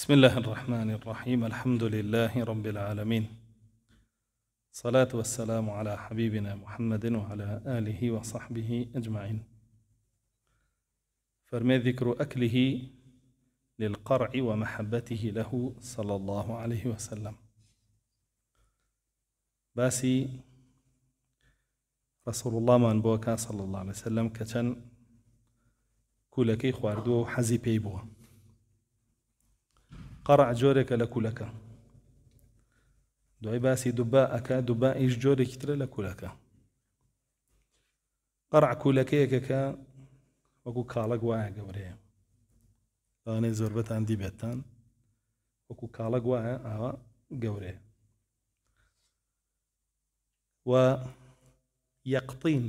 بسم الله الرحمن الرحيم. الحمد لله رب العالمين، الصلاة والسلام على حبيبنا محمد وعلى آله وصحبه أجمعين. فرمي ذكر أكله للقرع ومحبته له صلى الله عليه وسلم. باسي رسول الله من بوكا صلى الله عليه وسلم كتن كولكي خواردوه وحزي بيبوه. قرع جورك لكولك دوای باسی دباءك دبائیش جۆرێکی ترە لە کولەکە. قەرع کولەکەیەکەکە وەکو کاڵک وایە گەورەیە، لەوانەیە زۆربەتان دیبێتان وەکو کاڵک وایە ئاوا گەورەیە. و یەقطین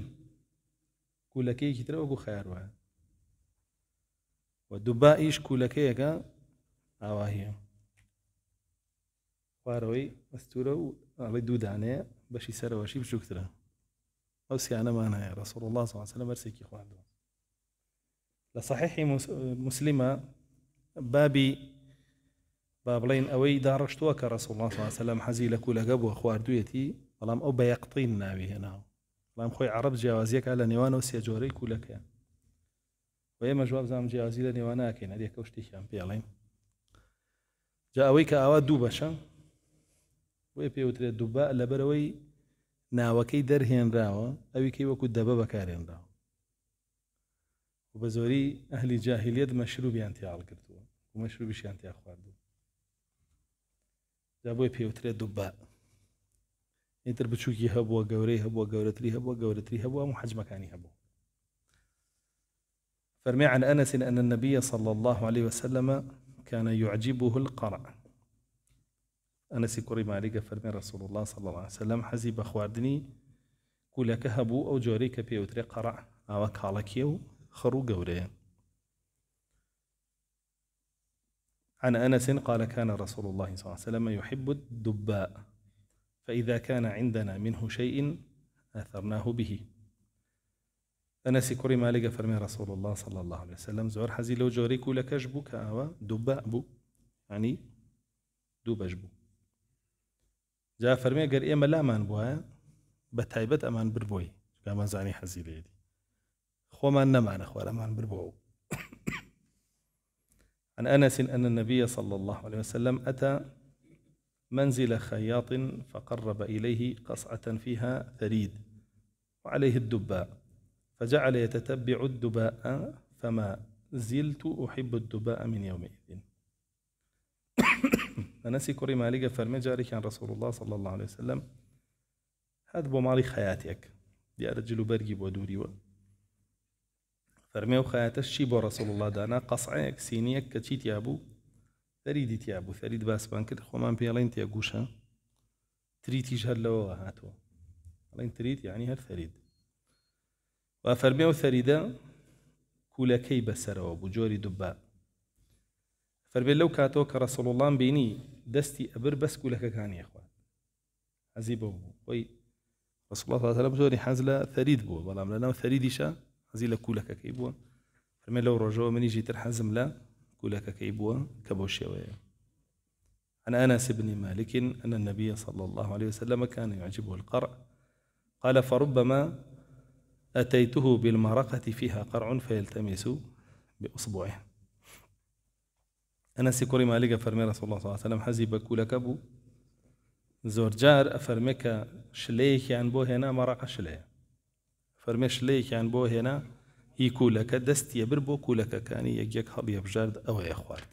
کولەکەیەکی ترە وەکو خەیار وایە، و دبائیش کولەکەیەکە ئاوا هەیە خوارەوەی مەستورە و ئەڵێ دوو دانەیە بەشی سەرەوەشی بچووکترە. ئەو سیانەمان هەیە. رسول الله صلی الله عليه وسلم بەرسێکی خواردووە. لە صحیحی مسلمە بابی با بڵێن ئەوەی داڕشتووە کە رسول الله صلی الله عليه وسلم حەزی لە کولەکە بووە خواردوویەتی، بەڵام ئەو بە یەقطین ناوی هێناوە، بەڵام خۆی عەرەب جیاوازیەکە لە نێوانەوە سێ جۆرەی کولەکەیە، و ئێمە جواب بزانم جیاوازی لە نێوان ناکەین، هەریەکە شتێکیان پێڵێن. جا ئەوەی کە ئاوا دوو بەشە وێ پێوترێت دووبا لەبەرەوەی ناوەکەی دەرهێنراوە، ئەوی کەی وەکو دەبە بەکارهێنراوە و بە زۆری ئەهلی جاهیلیەت مەشروبیان تێعاڵ کردووە و مەشروبیشیان تیا خواردووە، جا بۆی پێوترێت دووبا. ئیتر بچووکی هەبووە، گەورەی هەبووە، گەورەتری هەبووە، گەورەتری هەبووە، هەموو حەجمەکانی هەبوو. فرمي عن أنس أن النبي صلى الله عليه وسلم كان يعجبه القرع. أنس كوري مالك فرمي رسول الله صلى الله عليه وسلم حزي بخواردني كولك هبو أو جوريك بيوتري قرع أو كالكيو خرو قوريا. عن أنس قال كان رسول الله صلى الله عليه وسلم يحب الدباء، فإذا كان عندنا منه شيء أثرناه به. أنس كوري مالك فرمي رسول الله صلى الله عليه وسلم زور حزي لو جوري كولك أجبو كأوا دباء بو، يعني دوب أجبو. جا فرمي قال إيما لا مان بوها بتايبت أمان بربوي كما زاني حزي ليدي خو ما نمان أخوار أمان بربوه. عن أنس أن النبي صلى الله عليه وسلم أتى منزل خياط فقرب إليه قصعة فيها ثريد وعليه الدباء، فجعل يتتبع الدباء فما زلت أحب الدباء من يومئذ. أنس كوري مالك فرمي جاري كان رسول الله صلى الله عليه وسلم هذا بو مالي خياتك دي أرجلو برقي بودوري فرمي وخياتش شي بو رسول الله دانا قصعيك سينيك كتشيت يابو ثريد يابو ثريد باس بانكر خمان بيالين تياقوشا تريد يجهر لو هاتو لين تريد يعني هر ثريد. وفرمي وثريدا كولكي بسروا بجوري دباء. فرمي لو كاتوك رسول الله بيني دستي أبر بس كولك كان يا إخوان عزيبه وي رسول الله صلى الله عليه وسلم زوري حزلة ثريد بو بلام لنا ثريد شا عزيلة كولك كيبوا. فرمي لو رجوا من يجي ترحزم لا كولك كيبوا كبوشي ويا. عن أنس بن مالك أن النبي صلى الله عليه وسلم كان يعجبه القرع، قال فربما أتيته بالمرقة فيها قرع فيلتمس بأصبعه. أنس كوري مالك فرمي رسول الله صلى الله عليه وسلم حزي بكولك أبو زورجار أفرمك شليك عن بو هنا مرق شليه، فرمي شليك عن بو هنا يكولك دست يبربو كولك كان يجيك هض يبجارد أو يخوارد.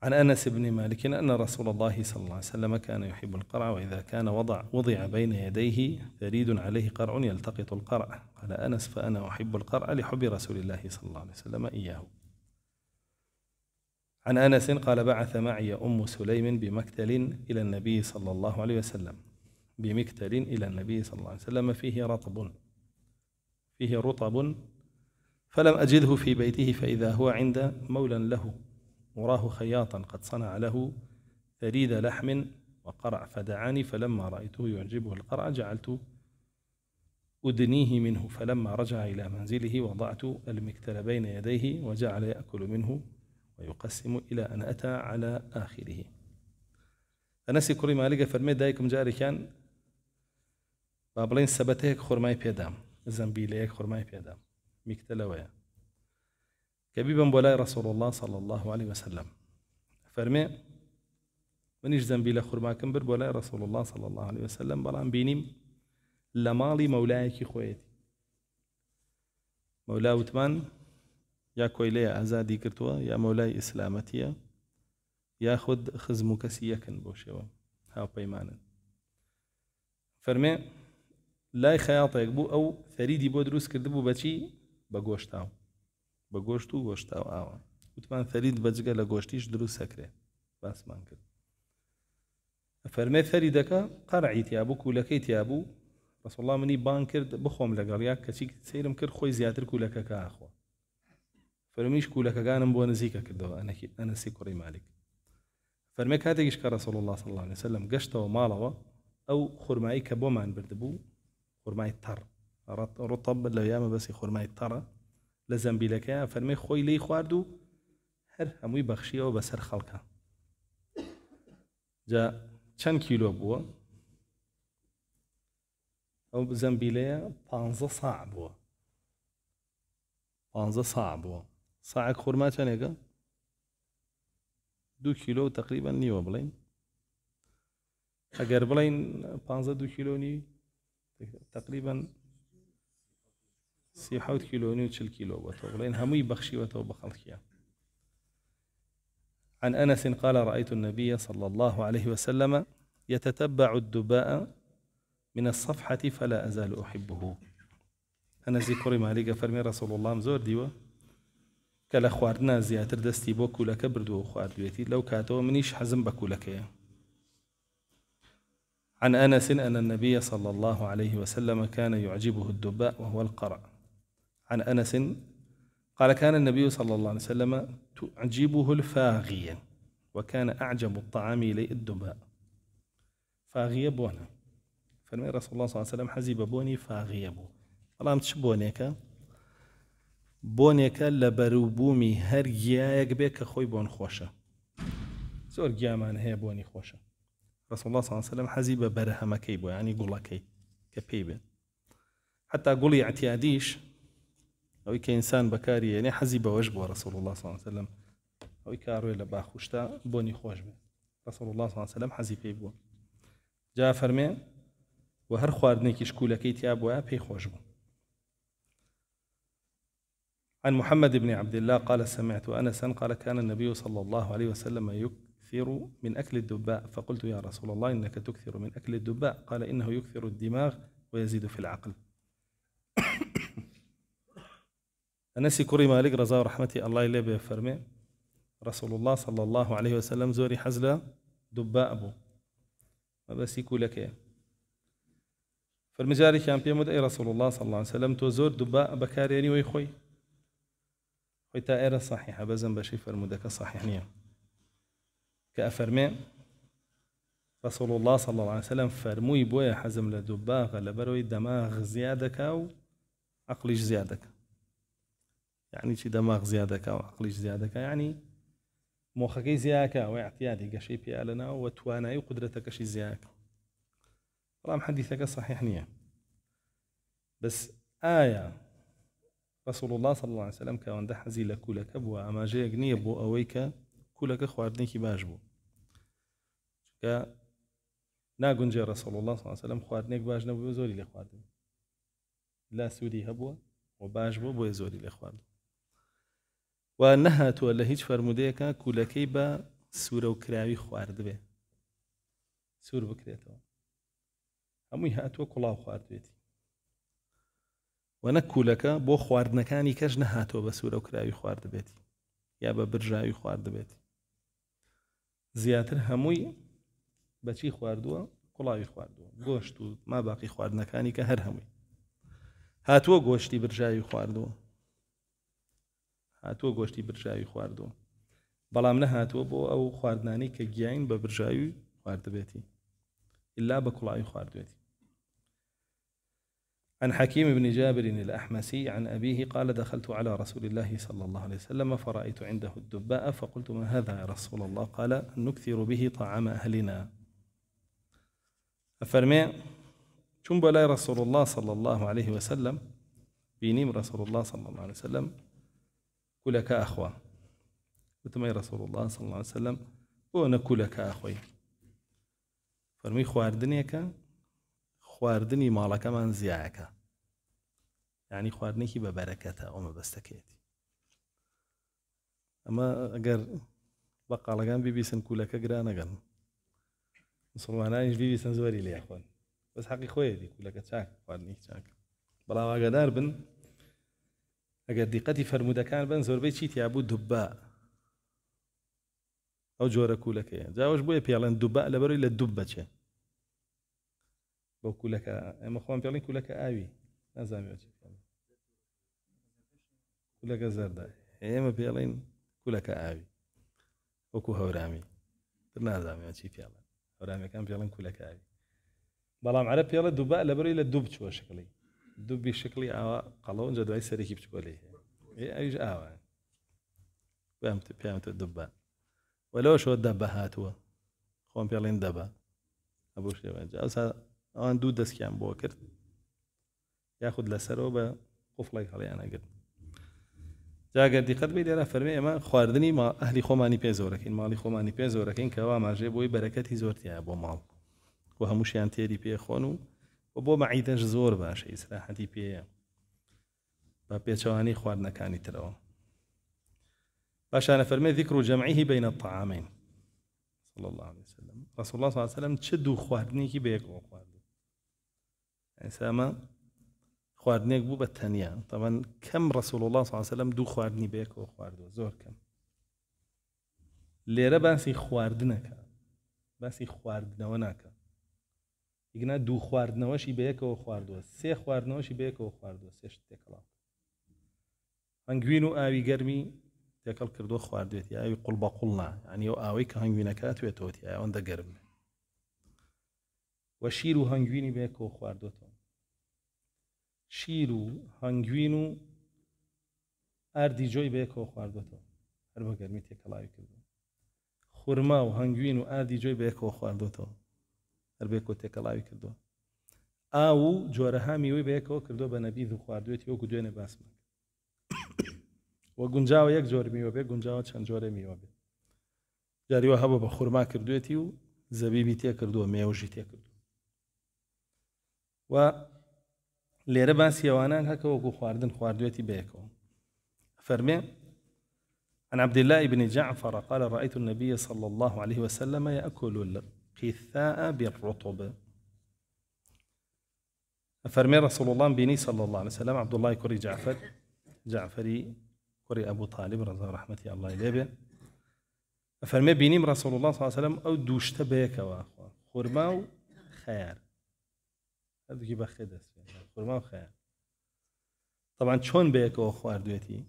عن أنس بن مالك أن رسول الله صلى الله عليه وسلم كان يحب القرع، وإذا كان وضع بين يديه ثريد عليه قرع يلتقط القرع. قال أنس فأنا أحب القرع لحب رسول الله صلى الله عليه وسلم إياه. عن أنس قال بعث معي أم سليم بمكتل إلى النبي صلى الله عليه وسلم فيه رطب فلم أجده في بيته، فإذا هو عند مولى له وراه خياطا قد صنع له ثريد لحم وقرع، فدعاني فلما رأيته يعجبه القرع جعلت أدنيه منه، فلما رجع إلى منزله وضعت المكتل بين يديه وجعل يأكل منه ويقسم إلى أن أتى على آخره. أنسی کوڕی مالیکە فەرمێ دایکم جارێکیان با بڵێن سەبەتەیەک خۆرمای پێدام، زەمبیلەیەک خۆرمای پێدام، میکتە لەوەیە کە بیبم بۆ لای ڕەسوڵ الله صلی الله عليه وسلم. فەرمێ منیش زەمبیلە خورماکەم بر بۆ لای ڕەسوڵ الله صلی الله عليه وسلم، بەڵام بینیم لە ماڵی مەولایەکی خۆیەتی. مەولا وتمان یا کۆیلەیە ئازادی کردووە یا مەولای ئیسلامەتیە یاخود خزم و کەسی یەکن بۆ شێوە هاوپەیمانن. فەرمێ لای خەیاڵێک بوو ئەو فەریدی بۆ دروست کردبوو بەچی؟ بە گۆشتاو، بە گۆشت و گۆشتاو ئاوە. وتمان فەرید بەجگە لە گۆشتیش دروست سەکرێ، باسمان کرد. فەرمێ فەریدەکە قەرعی تیا بوو، کوولەکەی تیا بوو. ڕەسوڵ الله منی بان کرد بخۆم لەگەڵ یا کەچی سەیرم کرد خۆی زیاتر کوولەکەکە ئاخۆ. فەرمیش کوولەکەکانم بۆ نزیکە کردەوە ئەنەسی کوڕی مالک. فەرمێ کاتێکیش کە ڕەسوڵ الله صلی الله عليه وسلم گەشتەوە ماڵەوە ئەو خورمایی کە بۆمان بردبوو خورمای تەڕ ڕوتەب لە یامە بەسی خورمای تەڕە لە زەمبیلەکەیە. فەرمێ خۆی لی خوارد و هەر هەمووی بەخشیەوە بەسەر خەڵکە. جا چەند کیلۆ بووە؟ ئەو زەمبیلەیە 15 ساع بووە. 15 ساع بووە. ساعێک خورما چەندێکە؟ 2 کیلۆ تقریبا نیوە بڵین. ئەگەر بڵین 15 کیلۆ نی تقریبا 37 کیلۆ نی و 40 کیلۆ بۆتەوە بڵین هەمووی بەخشیوەتەوە بە خەڵکیە. عن أنس قال رأيت النبي صلى الله عليه وسلم يتتبع الدباء من الصفحة فلا أزال أحبه. أنس کوڕی مالیکە فەرمی رسول الله زۆر دیوە کە لە خواردنا زیاتر دەستی بۆ کوولەکە بردووە خواردوێتی لەو کاتەوە منیش حەزم بە کوولەکەیە. عن أنس أن النبي صلى الله عليه وسلم كان يعجبه الدباء وهو القرع. عن أنس قال كان النبي صلى الله عليه وسلم تعجبه الفاغية وكان أعجب الطعام إليه الدباء. فاغية بونا فرمي رسول الله صلى الله عليه وسلم حزيب بوني فاغية بو بەڵام چ بۆنێکە؟ بۆنێکە لە بەروبوومی هەر گیایەک بێ کە خۆی بۆن خۆشە. زۆر گیامان هەیە بۆنی خۆشە. رسول الله صلى الله عليه وسلم حەزی بە بەرهەمەکەی بۆ ینی گوڵەکەی کە پێی بێت. حتا گوڵی اعتیادیش ئەوەی کە ئینسان بەکاری یعنی حەزی بەوەش بووە رسول الله صلى الله عليه وسلم ئەوەی کاڕوێ لە باخوشتا بۆنی خۆش بێت. رسول الله صلى الله عليه وسلم حەزی پێی بووە. جا فەرمێ و هەر خواردنێکیش کوولەکەی تیا بووە پێی خۆش بوو. عن محمد بن عبد الله قال سمعت أنسا قال كان النبي صلى الله عليه وسلم يكثر من أكل الدباء فقلت يا رسول الله إنك تكثر من أكل الدباء قال إنه يكثر الدماغ ويزيد في العقل. أنسي كوري مالك رضا ورحمتي الله إليه بفرمي رسول الله صلى الله عليه وسلم زوري حزلة دباء أبو ما بس يكولك فالمجاري كان بيمد أي رسول الله صلى الله عليه وسلم توزور دباء بكاريني ويخوي ويتا إيرا صحيحة بزن بشي فرمودك صحيح نية كأفرمي رسول الله صلى الله عليه وسلم فرموي بويا حزم لدباغ لبروي دماغ زيادك أو عقليش زيادك يعني شي دماغ زيادك أو عقليش زيادك يعني موخكي زيادك أو اعتيادي كشي بيالنا وتواناي وقدرتك شي زيادك رام حديثك صحيح نية بس آية رسول الله صلى الله عليه وسلم كان ده حزي لكولك بو اما جاي غنيه بو اويك كولك خواردنيكي باش بو ك ناغون جاي رسول الله صلى الله عليه وسلم خواردنيك باش نبو زوري لي خواردن لا سودي هبو وباش بو زوري لي خواردن ونهات ولا هيج فرموديكا كولكي با سوره وكراوي خوارد به سور بكريتو همي هاتو كلاو خواردويتي وەنەکوولەکە بۆ خواردنەکانی کەش نەهاتۆ بە سوورە و کراوی خوارد بێتی یا بە برژاوی خوارد بێتی زیاتر هەمووی بەچی خواردووە کوڵاوی خواردووە گۆشت و ما باقی خواردنەکانی کە هەر هەمووی هاتووە گۆشتی برژاوی خواردووە بەڵام نەهاتووە بۆ ئەو خواردنانی کە گیاین بە برژاوی خوارد بێتی ئللا بە کوڵاوی خواردوێتی. عن حكيم بن جابر الأحمسي عن أبيه قال دخلت على رسول الله صلى الله عليه وسلم فرأيت عنده الدباء فقلت ما هذا يا رسول الله؟ قال نكثر به طعام أهلنا. أفرمي چون بلاي رسول الله صلى الله عليه وسلم بينيم رسول الله صلى الله عليه وسلم كلك أخوة وتمي رسول الله صلى الله عليه وسلم وأنا كلك أخوي فرمي خواردنيك خواردني مالك من زياك يعني خواردنيكي ببركته وما بستكيتي أما أجر بقى لقان بيبيسن كلك قرانا قال مسلمان إيش بيبيسن زوري لي أخوان بس حقي خوي دي كلك تشاك خواردنيك تشاك بلا واقدار بن أجر دقتي فرمودا كان بن زور بيت شيت يعبود دباء أو جورا كلك جاوش بويا بيعلن دباء لبري للدبة شيء بو كلك أما خوان بيعلن كلك آوي نازم يوجي كلك زردا أما بيعلن كلك آوي وكو هورامي نازم يوجي بيعلن هورامي كان بيعلن كلك آوي بلام عرب بيعلن دباء لبري للدب شو شكلي الدب بشكلي قالون جدوي سريكي بتقولي أيش آوي بيعمت الدباء ولو شو الدبة هاتوا خوان بيعلن دبا أبو شيء جالس أنا دود دسكيان بوكر ياخذ لسرو بقفلك علي أنا قلت جا قدي قد بيدي أنا فرمي ما خواردني ما أهلي خوماني بيزوركين مالي خوماني بيزوركين كوا ما جيبوي بركتي زورتي يا أبو مال وهموش ينتيري بيه خونو وبو معيدش زور باش إسراحتي بيه بابيتشواني خواردنا كاني تروا باش أنا فرمي ذكر جمعه بين الطعامين صلى الله عليه وسلم رسول الله صلى الله عليه وسلم تشدوا خواردني كي بيك وخواردو يعني ساما خواردنيك بو بالتانية طبعا كم رسول الله صلى الله عليه وسلم دو خواردني بيك وخواردو زور كم ليرة باسي خواردنك باسي خواردنوناك يقنا دو خواردنوشي بيك وخواردو سي خواردنوشي بيك وخواردو سيش تكلا هنگوينو آوي قرمي تاكل كردو خواردويتي آوي قلبا قلنا يعني يو آوي كهنگوينكات ويتوتي آوي دا قرم وشيرو هنگويني بيك وخواردوتو شیرو هنگوینو اردی جوی بیکو خواردو تو هر با گرمی تکلای کردو خورما و هنگوینو اردی جوی بیکو خواردو تو هر بیکو تکلای کردو آو جوره همیوی بیکو کردو به نبیذ خواردویتی و گدوین باسم و گنجاو یک جور میوه بی گنجاو چند جوره میوه بی جاریو هبو با خورما کردویتی و زبیبی تی کردو میوجی تی کردو و ليرة باس يوانان هكا وكو خواردويتي بيكو فرمي عن عبد الله بن جعفر قال رأيت النبي صلى الله عليه وسلم يأكل القثاء بالرطب فرمي رسول الله بني صلى الله عليه وسلم عبد الله كري جعفري كري أبو طالب رضي رحمته الله إليه فرمي بني رسول الله صلى الله عليه وسلم أو دوشت بيكا وأخوة خرما خيار هذا كي بخدس خورما خيار طبعا شون بيك او خواردويتي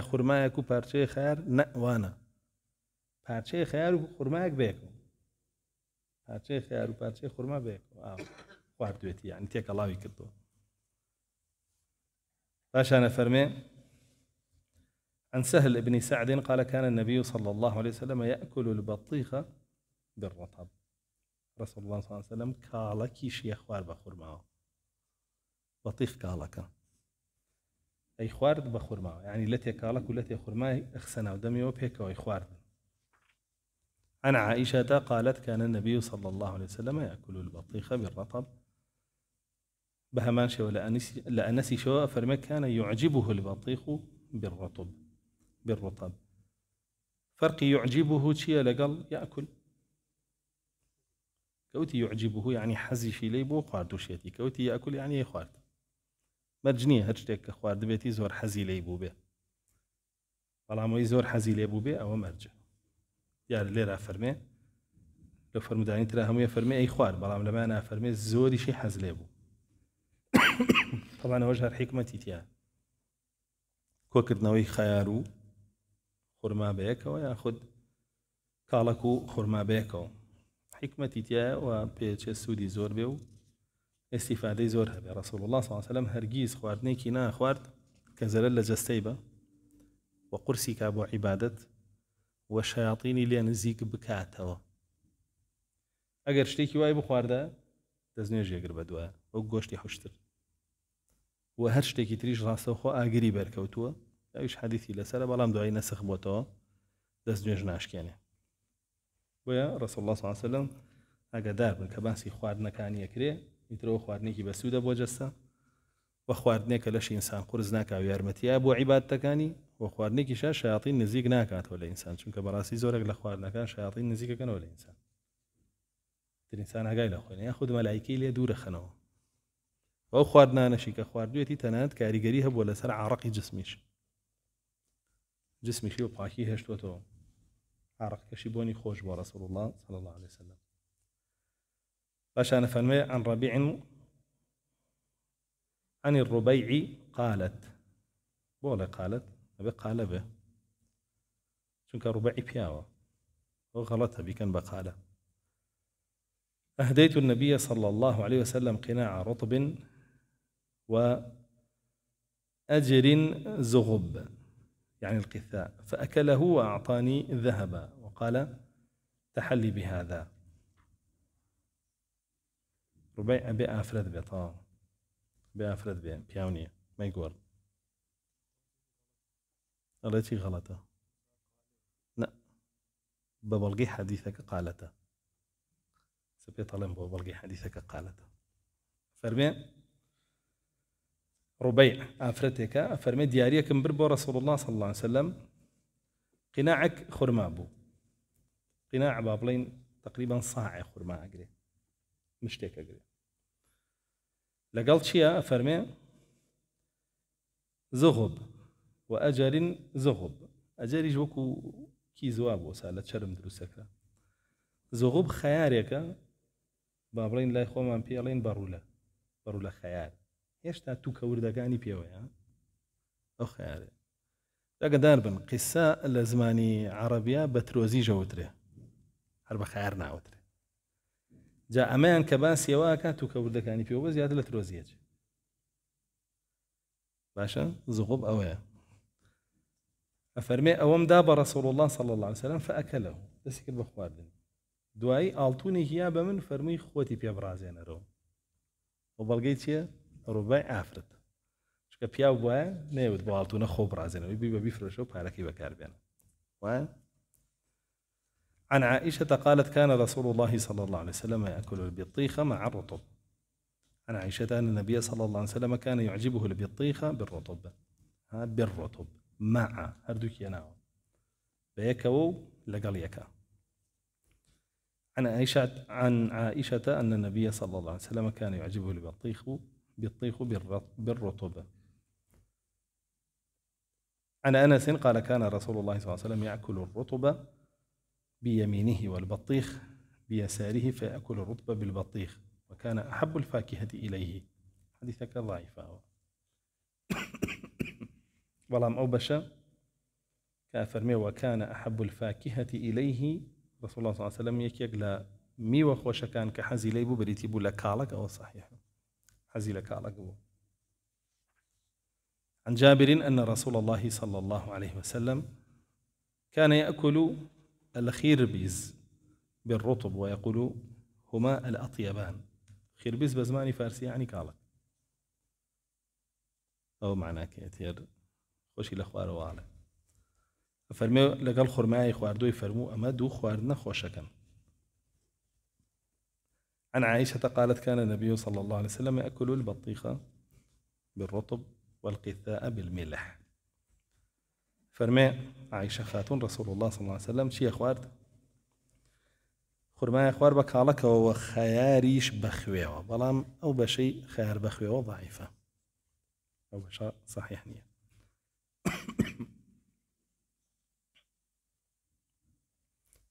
خورما يكو پارچه خيار نه وانا پارچه خيار و خورما يك بيكو پارچه خيار و پارچه خورما بيكو خواردويتي يعني تيك الله يكدو باش انا فرمي عن سهل بن سعد قال كان النبي صلى الله عليه وسلم يأكل البطيخ بالرطب رسول الله صلى الله عليه وسلم كالكي شي خوار بخورما بطيخ كالك أي خوارد بخورما يعني التي كالك والتي خورما اخسنا ودمي وبيك ويخوارد عن عائشة قالت كان النبي صلى الله عليه وسلم يأكل البطيخ بالرطب بهمان شو لأنسي شو فرمي كان يعجبه البطيخ بالرطب فرق يعجبه شيء لقل يأكل كوتي يعجبه يعني حزي شي ليبو خواردو شيتي كوتي يأكل يعني يخوارد مرجنية هرشتك خوارد بيتي زور حزي ليبو به والله زور حزي ليبو به أو مرجع يعني ليرا فرمي لو فرموداني ترى هم يفرمي أي خوارد والله لما أنا فرمي زوري شي حز ليبو طبعا وجه الحكمة تيتيا كوكرنوي خيارو خرما بيكو ياخذ كالكو خرما بيكو حكمتي تيا و بيتش سودي زور بيو استفادەی زۆر هەبێ. رسول الله صلی الله عليه وسلم هەرگیز خواردنێکی ناخوارد کە زەرەر لە جەستەی بە و قورسی کا بۆ عیبادەت و شەیاطینی لێ نزیک بکاتەوە. ئەگەر شتێکی وای بخواردە دەستنوێژێگر بە دوایە وەک گۆشتی حوشتر و هەر شتێکی تریش ڕاستەوخۆ ئاگری بەرکەوتووە. ئەویش حەدیثی لەسەرە بەڵام دوای نەسخ بۆتەوە دەستنوێژ ناشکێنێ. بۆیە رسول الله صلی الله عليه وسلم ئاگادار بن کە باسی خواردنەکانی ئەکرێ ئیترەوە خواردنێکی بەسوودە بۆ جەستە و خواردنێکە لەشی ئینسان قورس ناکاو یارمەتیە بۆ عیبادەتەکانی و خواردنێکیشە شەیاطین نزیک ناکاتەوە لە ئینسان، چونکە بەڕاستی زۆرێک لە خواردنەکان شەیاطین نزیکەکەنەوە لە ئینسان. ئینسان ئاگای لە خۆی یاخود مەلایکەی لێ دوورەخەنەوە. ئەو خواردنانەشی کە خواردوێتی تەنانەت کاریگەری هەبووە لەسەر عەرەقی جسمیشی و پاکی هێشتوەتەوە. عەرەقەکەشی بۆنی خۆش بۆ رسول الله صلی الله عليه وسلم. باشان فەرمێ عن ربيع عن الربيع قالت بۆڵێ قالت ئەبێ قالە بێ چونکە ڕوبەعی پیاوە ئەو غەڵەتە بیکەن بە قالە. أهديت النبي صلى الله عليه وسلم قناع رطب وأجر زغب يعني القثاء فأكله وأعطاني ذهبا وقال تحلي بهذا. ربيع أبي أفرد بطا بأفرد بين بياونية ما يقول التي غلطة لا ببلغي حديثك قالته سبيت طالب ببلغي حديثك قالته فرمي ربيع أفرتك فرمي دياريك بربو رسول الله صلى الله عليه وسلم قناعك خرمابو قناع بابلين تقريبا صاع خرما أقري مشتيك أقري لقلت شيء أفرمي زغب وأجر زغب أجر جوكو كي زواب وسالة شرم دروسك زغب خيارك بابلين لا يخو من بيالين بارولا خيار هێشتا تو کەوردەکانی پێوەیە ئەو خیارێ ئەگەدار بن قسە لە زمانی عەرەبیە بە ترۆزی ژەوترێ هەر بە خیار ناوترێ جا ئەمەیان کە باسیەوەکە تو کەوردەکانی پێوە زیاتر لە ترۆزیەچ باشە زغوب ئەوەیە ئەفەرمێ ئەوەم دا بە رەسوڵ الله صلی الله عليه وسلم فأكله دەستی کرد بە خواردن دوایی ئاڵتوونێکی یا بە من فەرمووی خۆتی پێ بڕازێنەرەوە و بەڵگەی چییە ڕوبای ئافرەت چکە پیاو وایە نەیەوت بۆ ئاڵتوونە خۆ بڕازێنەوەی بی بە بیفرۆشە و پارەکەی بەکاربێنە وایە. عن عائشة قالت كان رسول الله صلى الله عليه وسلم يأكل البطيخ مع الرطب. عن عائشة أن النبي صلى الله عليه وسلم كان يعجبه البطيخ بالرطب بالرطب مع هردوك يناو بيكو لقليك. عن عائشة أن النبي صلى الله عليه وسلم كان يعجبه البطيخ بالرطب. عن أنس قال كان رسول الله صلى الله عليه وسلم يأكل الرطب بيمينه والبطيخ بيساره فيأكل الرطب بالبطيخ وكان أحب الفاكهة إليه. حديثك ضعيف ولم أوبش كافرمي وكان أحب الفاكهة إليه رسول الله صلى الله عليه وسلم يكيك لا مي وخوش كان كحزي ليبو بريتيبو لكالك أو صحيح حزي لكالك أو. عن جابر أن رسول الله صلى الله عليه وسلم كان يأكل الخيربيز بالرطب ويقول هما الأطيبان. خيربيز بزماني فارسي يعني كالك أو معناه كيتير خوشي لأخوار وعلى فرمي لقال خرماي خواردو يفرمو أما دو خواردنا خوشكا. عن عائشة قالت كان النبي صلى الله عليه وسلم يأكل البطيخ بالرطب والقثاء بالملح. فرمي عائشة خاتون رسول الله صلى الله عليه وسلم شي خوارد خرماي خوار بكالك وخياريش بخويوه بلام أو بشي خيار بخويوه ضعيفة أو بشي صحيح نية.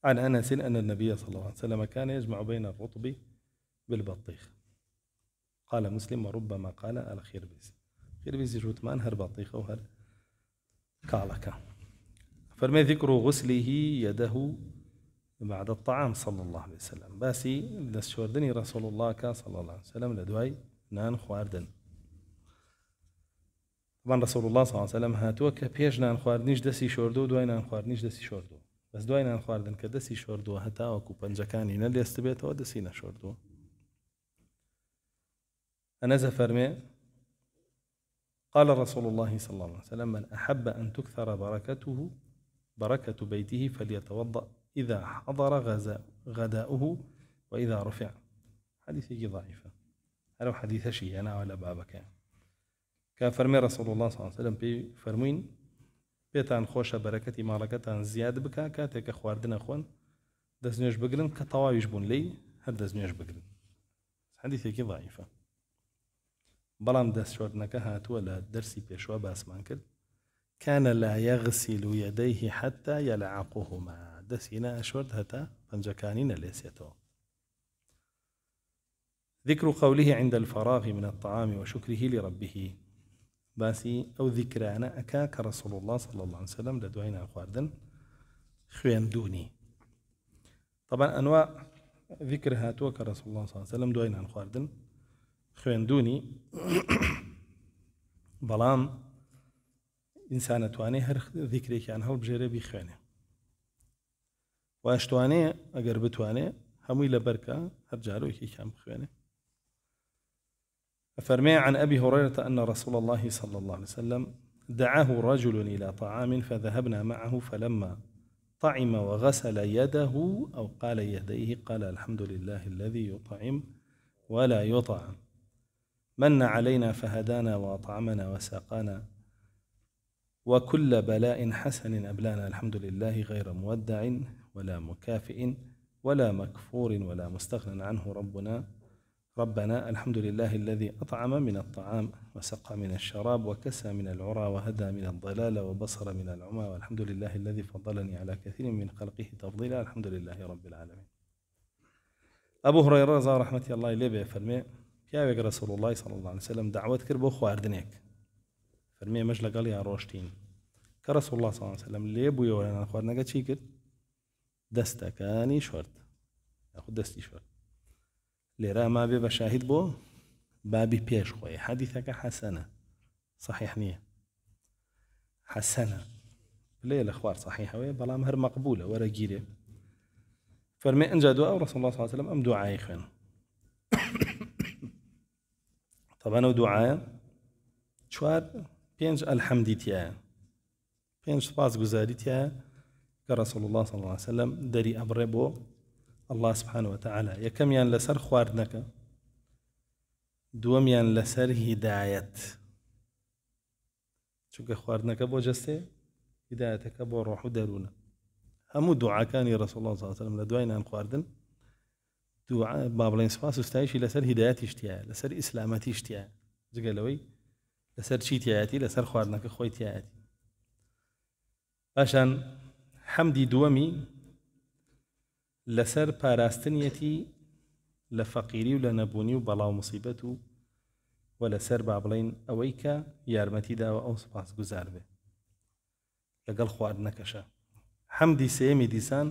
عن أنس أن النبي صلى الله عليه وسلم كان يجمع بين الرطب بالبطيخ. قال مسلم وربما قال الخيربيز خيربيز يجوت ما انهر بطيخ وهر كالك. فرمي ذكر غسله يده بعد الطعام صلى الله عليه وسلم باسي دستشوردني رسول الله صلى الله عليه وسلم لدواي نان خواردن. طبعا رسول الله صلى الله عليه وسلم هاتووە کە پێش نان خواردنیش دەستی شۆردو و دوای نان خواردنیش دەستی شۆردووە. بەس دوای نان خواردن کە دەستی شۆردووە هەتاوەکو پەنجەکانی نەلێست بێتەوە دەستی نەشۆردووە. أنس فرمي قال رسول الله صلى الله عليه وسلم من أحب أن تكثر بركة بيته فليتوضأ إذا حضر غداؤه وإذا رفع. حديثي ضعيفة هذا حديث شيء أنا ولا بابك كفرمي رسول الله صلى الله عليه وسلم فرمين بيتان خوش بركتي مالكتان زياد بك كاتك خواردنا خوان دزنيش بقرن كطواويش بون لي هل دزنيش بقرن. حديثي ضعيفة بەڵام دەستشۆردنەکە هاتووە لە دەرسی پێشوە باسمان کرد كان لا يغسل يديه حتى يلعقهما دەستی نەشۆرد هەتا پەنجەکانی نەلێسێتەوە. ذكر قوله عند الفراغ من الطعام وشكره لربه باسی ئەو ذیکرانە ئەکا کە رسول الله صلى الله عليه وسلم لە دوای نان خواردن خوێندوونی. طبعا أنواع ذكر هاتووە کە رسول الله صلى الله عليه وسلم دوای نان خواردن خوێندوونی بەڵام ئینسان ئەتوانێ هەر ذیکرێکیان هەڵبژێرێ بیخوێنێ واشتوانێ ئەگەر بتوانێ هەمووی لەبەرکە هەر جارۆیەکێکیان بخوێنێ. فرمي عن أبي هريرة أن رسول الله صلى الله عليه وسلم دعاه رجل إلى طعام فذهبنا معه فلما طعم وغسل يده أو قال يديه قال الحمد لله الذي يطعم ولا يطعم من علينا فهدانا وأطعمنا وساقانا وكل بلاء حسن أبلانا الحمد لله غير مودع ولا مكافئ ولا مكفور ولا مستغنى عنه ربنا الحمد لله الذي أطعم من الطعام وسقى من الشراب وكسى من العرى وهدى من الضلال وبصر من العمى والحمد لله الذي فضلني على كثير من خلقه تفضيلا الحمد لله رب العالمين. أبو هريرة رضي رحمة الله إليه فرمي پیاوێک رسول الله صلى الله عليه وسلم دعوت کرد بۆ خواردنێک فەرمێ مەش لەگەڵ یا ڕۆشتین کە رسول الله صلى الله عليه وسلم لێ بوویەوە لە نان خواردنەکە چی کرد دەستەکانی شۆرد یاخود دەستی شۆرد. لێرە ما بێ بە شاهید بۆ بابی پێش خۆی حەدیثەکە حەسەنە صحیح نییە حەسەنە بڵێ لە خوار صحیحەوەیە بەڵام هەر مەقبولە وەرەگیرێ. فەرمێ ئەنجا دووە ئەو رسول الله صلى الله عليه وسلم ئەم دوعای خوێن. طبعا ئەو دوعایە چوار پێنج ئەلحەمدی تایە پێنج سپاسگوزاری تایە کە رسول الله صلى الله عليه وسلم دەری ئەبڕێ بۆ الله سبحانه وتعالى. یەکەمیان لەسەر خواردنەکە دووەمیان لەسەر هیدایەت چونکە خواردنەکە بۆ جەستێ هیدایەتەکە بۆ ڕۆح و دەروونە. هەموو دوعاکانی رسول الله صلى الله عليه وسلم لە دوای نان خواردن با بڵێن سپاس و ستایشی لەسەر هیدایەتیش تایە لەسەر ئیسلامەتیش تایە جگە لەوەی لەسەر چی تایەتی لەسەر خواردنەکە خۆی تایەتی. پاشان حەمدی دووەمی لەسەر پاراستنیەتی لە فەقیری و لە نەبوونی و بەڵاو موسیبەت و لەسەر با بڵێن ئەوەی کە یارمەتی داوە ئەو سپاسگوزار بێ لەگەڵ خواردنەکەشە. حەمدی سێمی دیسان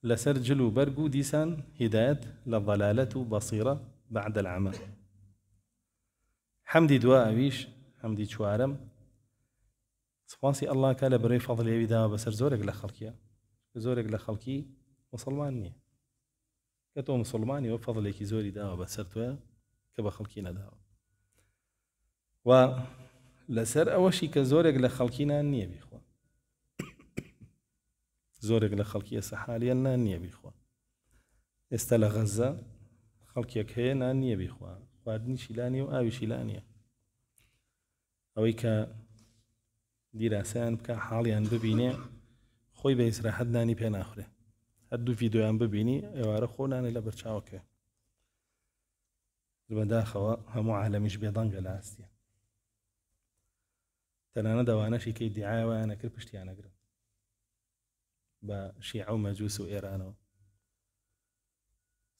لسر جلو برقو ديسان هداية لضلالة بصيرة بعد العمى. حمدي دواء ويش حمدي شوارم سپاسی الله کە لە بەرەی فەضڵێوی داوە بەسەر زۆرێک لە خەڵکیە زۆرێک لە خەڵکی مسلمان نییە کە تۆ مسلمانی وە فەضڵێکی زۆری داوە بەسەر تۆە کە بە خەڵکی نەداوە و لەسەر ئەوەشی کە زۆرێک لە خەڵکی نان نییە بیخوا زۆرێک لە خەڵکی ئێستا حالیان نان نییە بیخوا ئێستا لە غەزە خەڵکێک هەیە نان نییە بیخوا خواردنیشی لا نییە و ئاویشی لا نییە ئەوەی کە دیراسەیان بکە حاڵیان ببینێ خۆی بە ئیسراحەت نانی پێ ناخورێ هەردوو ڤیدۆیان ببینی ئێوارە خۆ نانێ لە بەرچاوکە بەداخەوە هەموو عالەمیش بێدەنگە لە ئاستیە تەنانەت ئەوانەشی کە ئیدعایەوەیانە کرد پشتیانەگرن بە شیعە و مەجووس و ئێرانەوە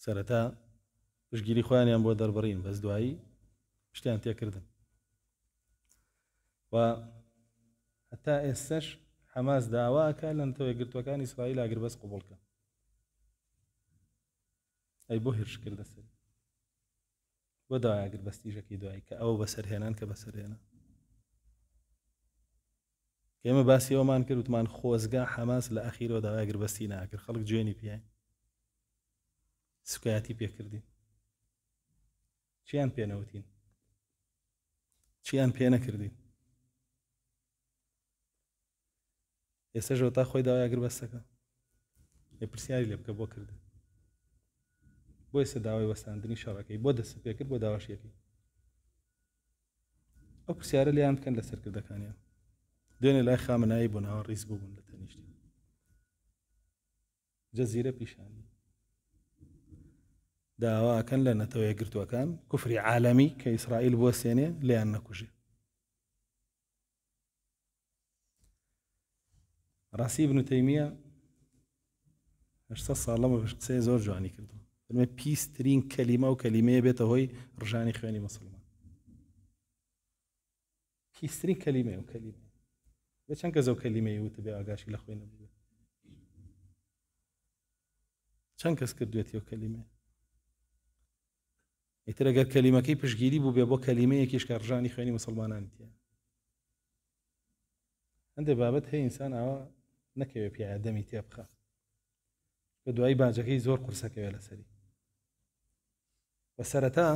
سەرەتا پشتگیری خۆیانیان بۆ دەربڕین بەس دوایی پشتیان تێکردن و هەتا ئێستش حەماس داواکە لە نەتەوە یەکگرتووەکانی ئیسرائیل ئاگر بەس قوبوڵکە ئەی بۆ هێرشکردە سەری بۆ داواگر بەستیژەکەی دوایی کە ئەو بەسەرهێنان کە بەسەرهێنا ئێمە باسی ئەومان کرد وتمان خۆزگا حەماس لە ئەخیرەوە داواگر بەستی ناکرد خەڵک جوێنی پیان سوکایەتی پێکردین چیان پێنەوتین چیان پێ نەکردین ئێستا ژۆ تا خۆی داواگر بەستەکە ێ پرسیاری لێ بکە بۆ کردن بۆ ئێستا داوای وەستاندنی شەڕەکەی بۆ دەست پێ کرد بۆ داواشیەکەی ئەو پرسیارە لیان بکەن لە سەرکردەکانیان دوێنێ لای خامنایی بوون ئەوە ڕیز بوون لە تەنیشتی جەزیرە پیشانی داواکەن لە نەتەوە یەکگرتووەکان کوفری عالەمی کە ئیسرائیل بۆ سێنێ لیان نەکوژێ ڕاستی ابن تەیمیە 800 ساڵ لەمە قسەی زۆر جوانی کردو فەرمێ پیسترین کەلیمە و کەلیمەیە بێتە هۆی ڕژانی خوێنی موسڵمان پیسترین کەلیمەیە و کەلیمە بە چەند کەس ئەو کەلیمەی وتە بێ ئاگاشی لە خۆی نەبووێت چەند کەس کردوێتی ئەو کەلیمەیە ئیتر ئەگەر کەلیمەکەی پشتگیری بوو بێ بۆ کەلیمەیەکیش کە ڕژانی خوێنی موسڵمانانی تیە هەندێک بابەت هەیە ئینسان ئاوا نەکەوێت پیاە دەمی تێ بخە بە دوایی باجەکەی زۆر قورسەکەوێت لەسەری بە سەرەتا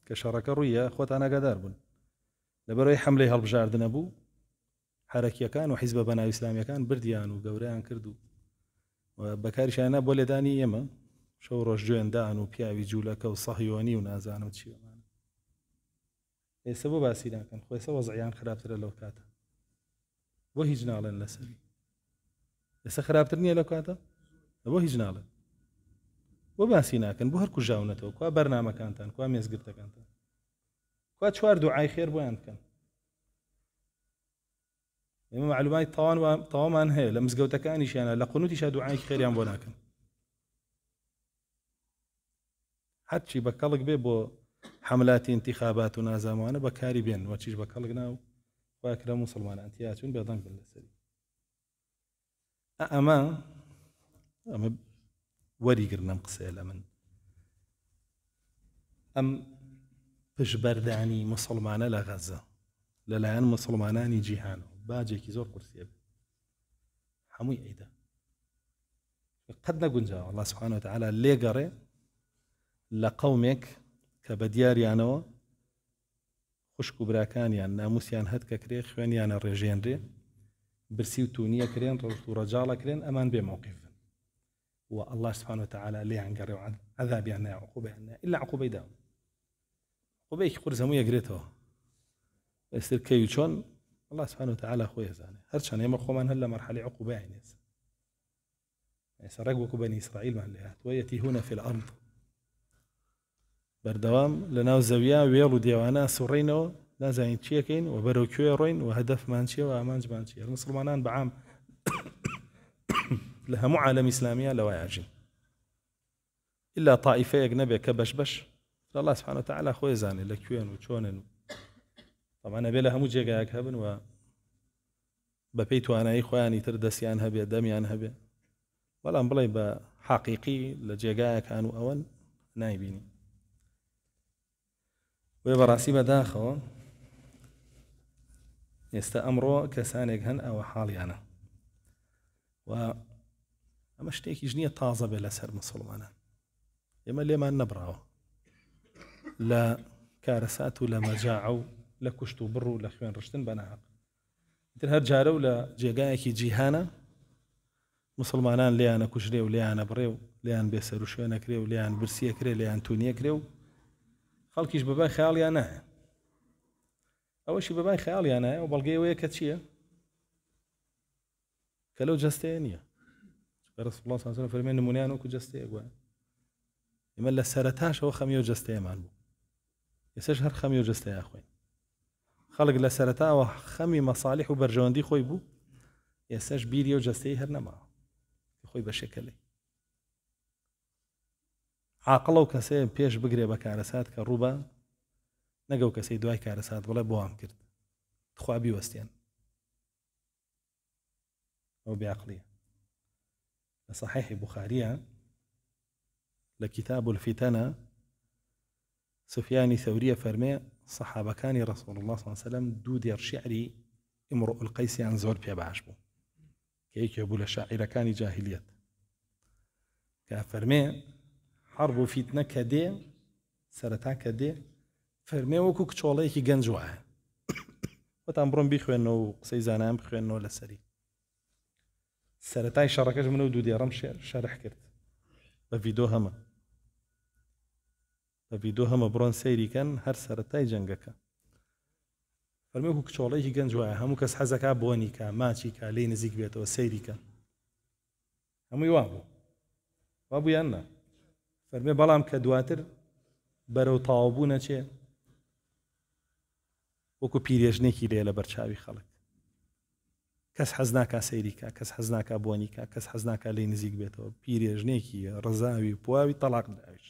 کە شەڕەکە ڕوویە خۆتان ئاگادار بوون لەبەرەوەی حەملەی هەڵبژاردنە بوو حرەکیەکان و حیزبە بەناو ئیسلامیەکان بردیان و گەورەیان کرد و بەکاریشانە بۆ لێدانی ئێمە شەو ڕۆژ گوێندان و پیاوی جوولەکە و سەهیۆنی و نازانم چیوەمان ئێستا بۆ باسی ناکەن خۆ ئێستا وەزعیان خراپترە لەو کاتە بۆ هیچ ناڵێن لەسەری ئێستا خراپتر نییە لەو کاتە بۆ هیچ ناڵێن بۆ باسی ناکەن بۆ هەر کوژاونەتەوە کوا بەرنامەکانتان کوا مێزگرتەکانتان کوا چوار دوعای خێر بۆیان بکەن ئێمە معلوماتی تەوامان هەیە لە مزگەوتەکانیشیانە لە قونوتیشا دوعای خێریان بۆ ناکەن هەرچی بە کەڵک بێ بۆ حملاتی انتخابات و نازامانە بەکاری بێن وەچیش بە کەڵک ناو خواکرا موسڵمانان تیاچون بێدەنگ بن لەسەری ئەمە وەریگرنم قسەیە لە من ئەم پشبەردانی موسڵمانە لە غەزە لەلایەن موسڵمانانی جیهانەوە باجێکی زۆر قورسیە بێت هەمووی ئەیدا قەت نەگونجاوە الله سبحانه وتعالى لێگەڕێ لە قەومێک کە بە دیاریانەوە خوشک و براکانیان ناموسیان هەتکە کرێ خوێنیانە ڕێژێنرێ برسی و تونیە کرێن ڕۆژ و ڕەجاڵە کرێن ئەمان بێ مووقیفن و الله سبحانه وتعالى لێیان گەڕێ و عەذابیان نایە عقوبەیان نایە ئیلا عقوبەی داوە عقوبەیەکی قورس هەموو یەکرێتەوە ئێستر کەی و چۆن الله سبحانه وتعالى خۆی ئەزانێ هەرچەند ئێمە خۆمان هەر لە مەرحەلەی عقوبەیان هێز ئێستا ڕێک وەکو بەنی ئیسرائیلمان لێ هاتووە یەتیهونە فی الأرض بەردەوام لە ناو زەویا وێڵ و دێوانە سوڕینەوە نازانین چیەکەین و بەرەو کوێ ڕۆین و هەدەفمان چیە و ئامانجمان چیە مسڵمانان بەعام لە هەموو عالەمی ئیسلامیە لەوای ئاژین إلا طائفەیەک نەبێت کە بەش الله سبحانه وتعالى خۆی زانێ لە کوێن و چۆنن و طبعا نەبێ لە هەموو جێگایەک هەبن و بەپێی توانایی خۆیانی تر دەستیان هەبێ دەمیان هەبێ بەڵام بڵێ بە حەقیقی لە جێگایەکان و ئەوەن نایبینی وێ بەڕاستی بەداخەوە ئێستا ئەمڕۆ کەسانێک هەن ئەوە حاڵیانە و ئەمە شتێکیش نییە تازە بێ لەسەر مسڵمانان ئێمە لێمان نەبراوە لە کارەسات و لە مەجاعە و لە کوشت و بڕ و لە خوێن ڕشتن بەناحەق تر هەر جارە و لە جێگایەکی جیهانە مسڵمانان لێیانە کوژرێ و لێیانە بڕێ و لێیان بێسەر و شوێنەکرێ و لێیان برسیەکرێ لێیان تونیەکرێ و خەڵکیش بەبای خەیاڵیان نایە ئەوەشی بەبای خەیاڵیان نایە و بەڵگەیەوەیە کە چییە کە لەو جەستەیە نییە ڕسوڵ الله صلی الله علیه و سلم فەرمێ نمونەیان وەکو جەستەیە گوایە ئێمە لە سەرەتاشەوە خەمی و جەستەیەمان بوو ئێستاش هەر خەمی و جەستەیە خوێن خەڵک لە سەرەتاوە خەمی مەصالح و بەرژەوەندی خۆی بوو ئێستاش بیری و جەستەی هەر نەماوە خۆی بەشێکەلێ عاقڵە و کەسەیە پێش بگرێ بە کارەسات کە ڕووبە نەگەو کەسەی دوای کارەسات بڵێ بۆوام کرد خوا بیوەستێن ئەو بێعقڵیە لە صحیحی بوخاریە لە کتاب الفتنە سفيانی ثەوریە فەرمێ سەحابەکانی ڕەسوڵ الله صلی الله عليه وسلم دوو دێر شیعری ئیمڕؤ القەیسیان زۆر پێ باش بوو کە یەکێ بوو لە شاعیرەکانی جاهلیەت کە فەرمێ حەرب و فیتنە کە دێ سەرەتا کە دێ فەرمێ وەکو کچۆڵەیەکی گەنج وایە وەتان بڕۆن بیخوێنەوە و قسەی زانایان بخوێنەوە لەسەری سەرەتای شەڕەکەش منە و دوو دێڕەم شەرح کرد بە ڤیدۆ هەمە بڕۆن سەیریکەن هەر سەرەتای جەنگەکە فەرمێ وەکو کچۆڵەیەکی گەنج وایە هەموو کەس حەزەکا بۆنی کە ماچی کە لێی نزیک بێتەوە سەیریکە هەمووی وابوو یان نا فەرمێ بەڵام کە دواتر بەرەو تاوابوو نەچێ وەکو پیرێژنێکی لێ لە بەرچاوی خەڵک کەس حەز ناکا سەیریکە کەس حەز ناکا بۆنیکە کەس حەز ناکا لێی نزیک بێتەوە پیرێژنێکی ڕزاوی پواوی تەلاق داویش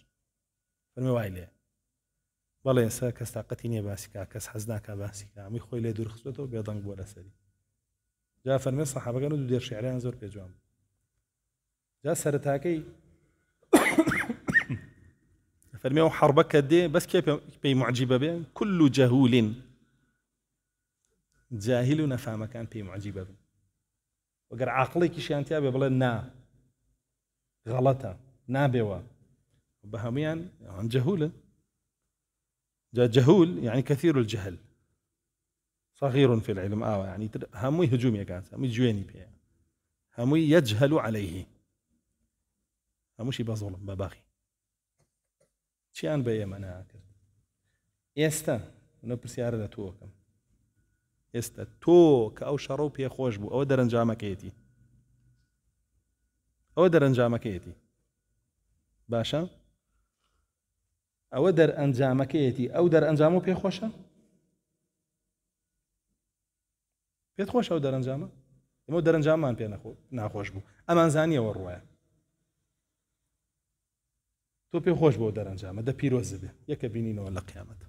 فەرمێ وای لێ بەڵێ ئێستا کەس تاقەتی نییە باسیکە کەس حەز ناکا باسیکە هەمووی خۆی لێ دوورخستێتەوە بێدەنگ بۆ لەسەری جا فەرمێ سەحابەکان و دوو دێر شیعریان زۆر پێجوان جا سەرەتاکەی فەرمێ و حەربە کە دێ بەس کێ پێی معجیبە بێ كل جەهول جاهل و نەفامەکان پێی معجیبە بن وەگەر عاقڵێکیشیان تیا بێ بڵێن نا غەڵەتە نابێوە بە هەمویان جەهولن جا جەهول يعني كثير الجهل صغير في العلم يعني هەمووی هجوومێکات هەمووی جوێنی پێ هەمووی يجهل عليه هەمووشی بە زۆڵم بە باخی چیان بە ئێمە ناکرد ئێستا منە پرسیارە لە تۆکەم ئێستا تۆ کە ئەو شەڕە و پێخۆش بوو ئەوە دەرەنجامەکەیەتی باشە ئەوە دەرئەنجامەکەیەتی ئەو دەرئەنجام و پێخۆشە پێت خۆش ئەو دەرەنجامە ئەمە دەرەنجاممان پێ ناخۆش بوو ئەمان زانیەوە ڕوایە تۆ پێ خۆش بۆ دەرەنجامە دە پیرۆز بێ یەکە بینینەوە لە قیامەت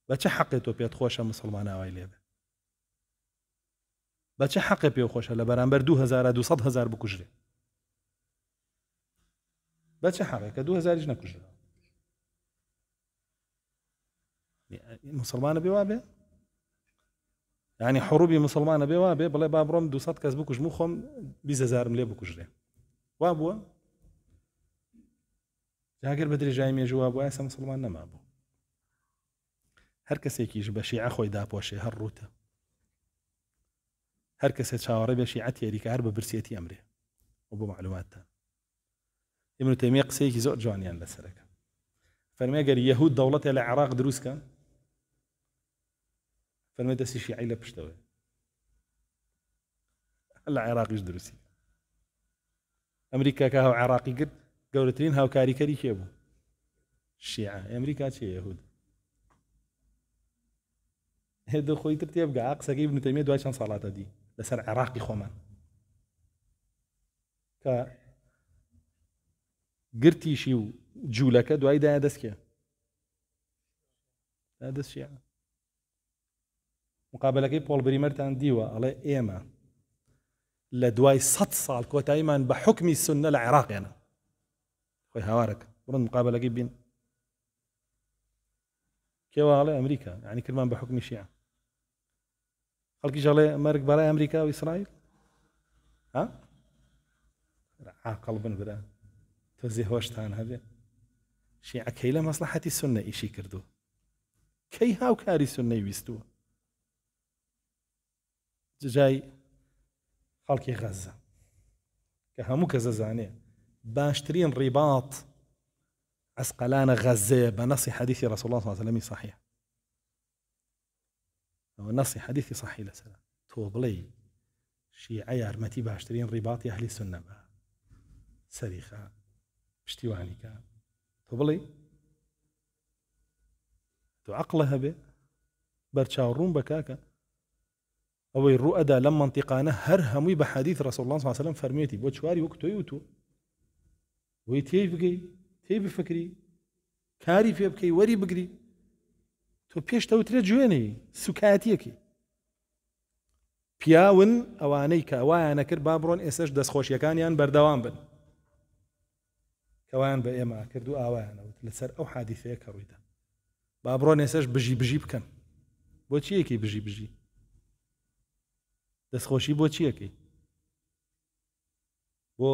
بە چه حەقێ تۆ پێت خۆشە مسلمان ئاوای لێبێ بە چه حەقێ پێ خۆشە لە بەرامبەر 2200 بکوژرێ بە چه حەقێ کە 2000 نەکوژرێ مسلمانە بێ وابێ يعني حروبی مسلمانە بێ وابێ بڵێ با بڕۆم 200 کەس بکوژم و خۆم 20000 لێ بکوژرێ وابووە جاگەر بە درێژای مێژووا بووە ئێستا مسلمان نەما بوو هەر کەسێکیش بە شیعە خۆی داپۆشێ هەر ڕوتە هەر کەسێک چاوەڕێ بە شیعە تێریکە هەر بە برسێتی ئەمرێ و بۆ معلوماتتان ابن تەیمیە قسەیەکی زۆر جوانیان لەسەرەکە فەرمێ گەر یەهود دەوڵەتێ لە عێراق دروستکە فەرمێ دەستی شیعەی لە پشتەوە لە عێراقیش دروستی ئەمریکا کە هاو عێراقی کرد گەورەترین هاوکاریکەری کێ بوو شیعە ئەمریکا چیە یەهود هێدە خۆی تر تێبگە قسەکەی ابن تەیمیە دوای چەند ساڵاتە دی لەسەر عێراقی خۆمان کە گرتیشی و جوولەکە دوای دایە دەستکێ دەست شیعە مقابلەکەی پۆڵ بریمەرتان دیوە ئەڵێ ئێمە لە دوای 100 ساڵ کۆتاییمان بە حوکمی سونە لە عێراقیانە خۆی هاوارەکە بڕن مقابلەکەی بین کێوە ئەڵێ ئەمریکا یعنی کردمان بە حوکمی شیعە خەڵکیش ئەڵێ مەرگ بەڕای ئەمریکا و ئیسرائیل ها عاقڵ بن برا تۆزی هۆشتان هەبێ شیعە کەی لە مەسلحەتی سونە ئیشی کردو کەی هاوکاری سونەی ویستووە جای خەڵکی غەزە کە هەموو کەس دەزانێ باشترین ڕیباط عسقلانە غەزەیە بە نەسی حەدیثی ڕەسوڵ الله صلی الله عليه وسلم صحیح ئەوە نەسی حەدیثی صحیح لەسەر تۆ بڵێ شیعە یارمەتی باشترین ڕیباطی ئەهلی سونە بە سەریخە پشتیوانیکە تۆ بڵێ تۆ عەقڵە هەبێ بەرچاوڕوون بە کاکە ئەوەی ڕوئەدا لەم منتیقانە هەر هەمووی بە حەدیث ڕەسوڵ الله صلی الله عليه وسلم فەرمێتی بۆ چواری وەک تۆی و تۆ وی تێی بگەی تێی بفکری کاری پێ بکەی وەری بگری تۆ پێش تەوترێت جوێنەی سوکایەتیەکی پیاون ئەوانەی کە ئەوایانە کرد با بڕۆن ئێسش دەستخۆشیەکانیان بەردەوام بن کەوایان بە ئێمە کرد و ئاوایانەوت لەسەر ئەو حادیثەیە کە ڕوویدا با بڕۆن ئێسش بژی بکەن بۆچی یەکەی بژی دەستخۆشی بۆچی یەکەی بۆ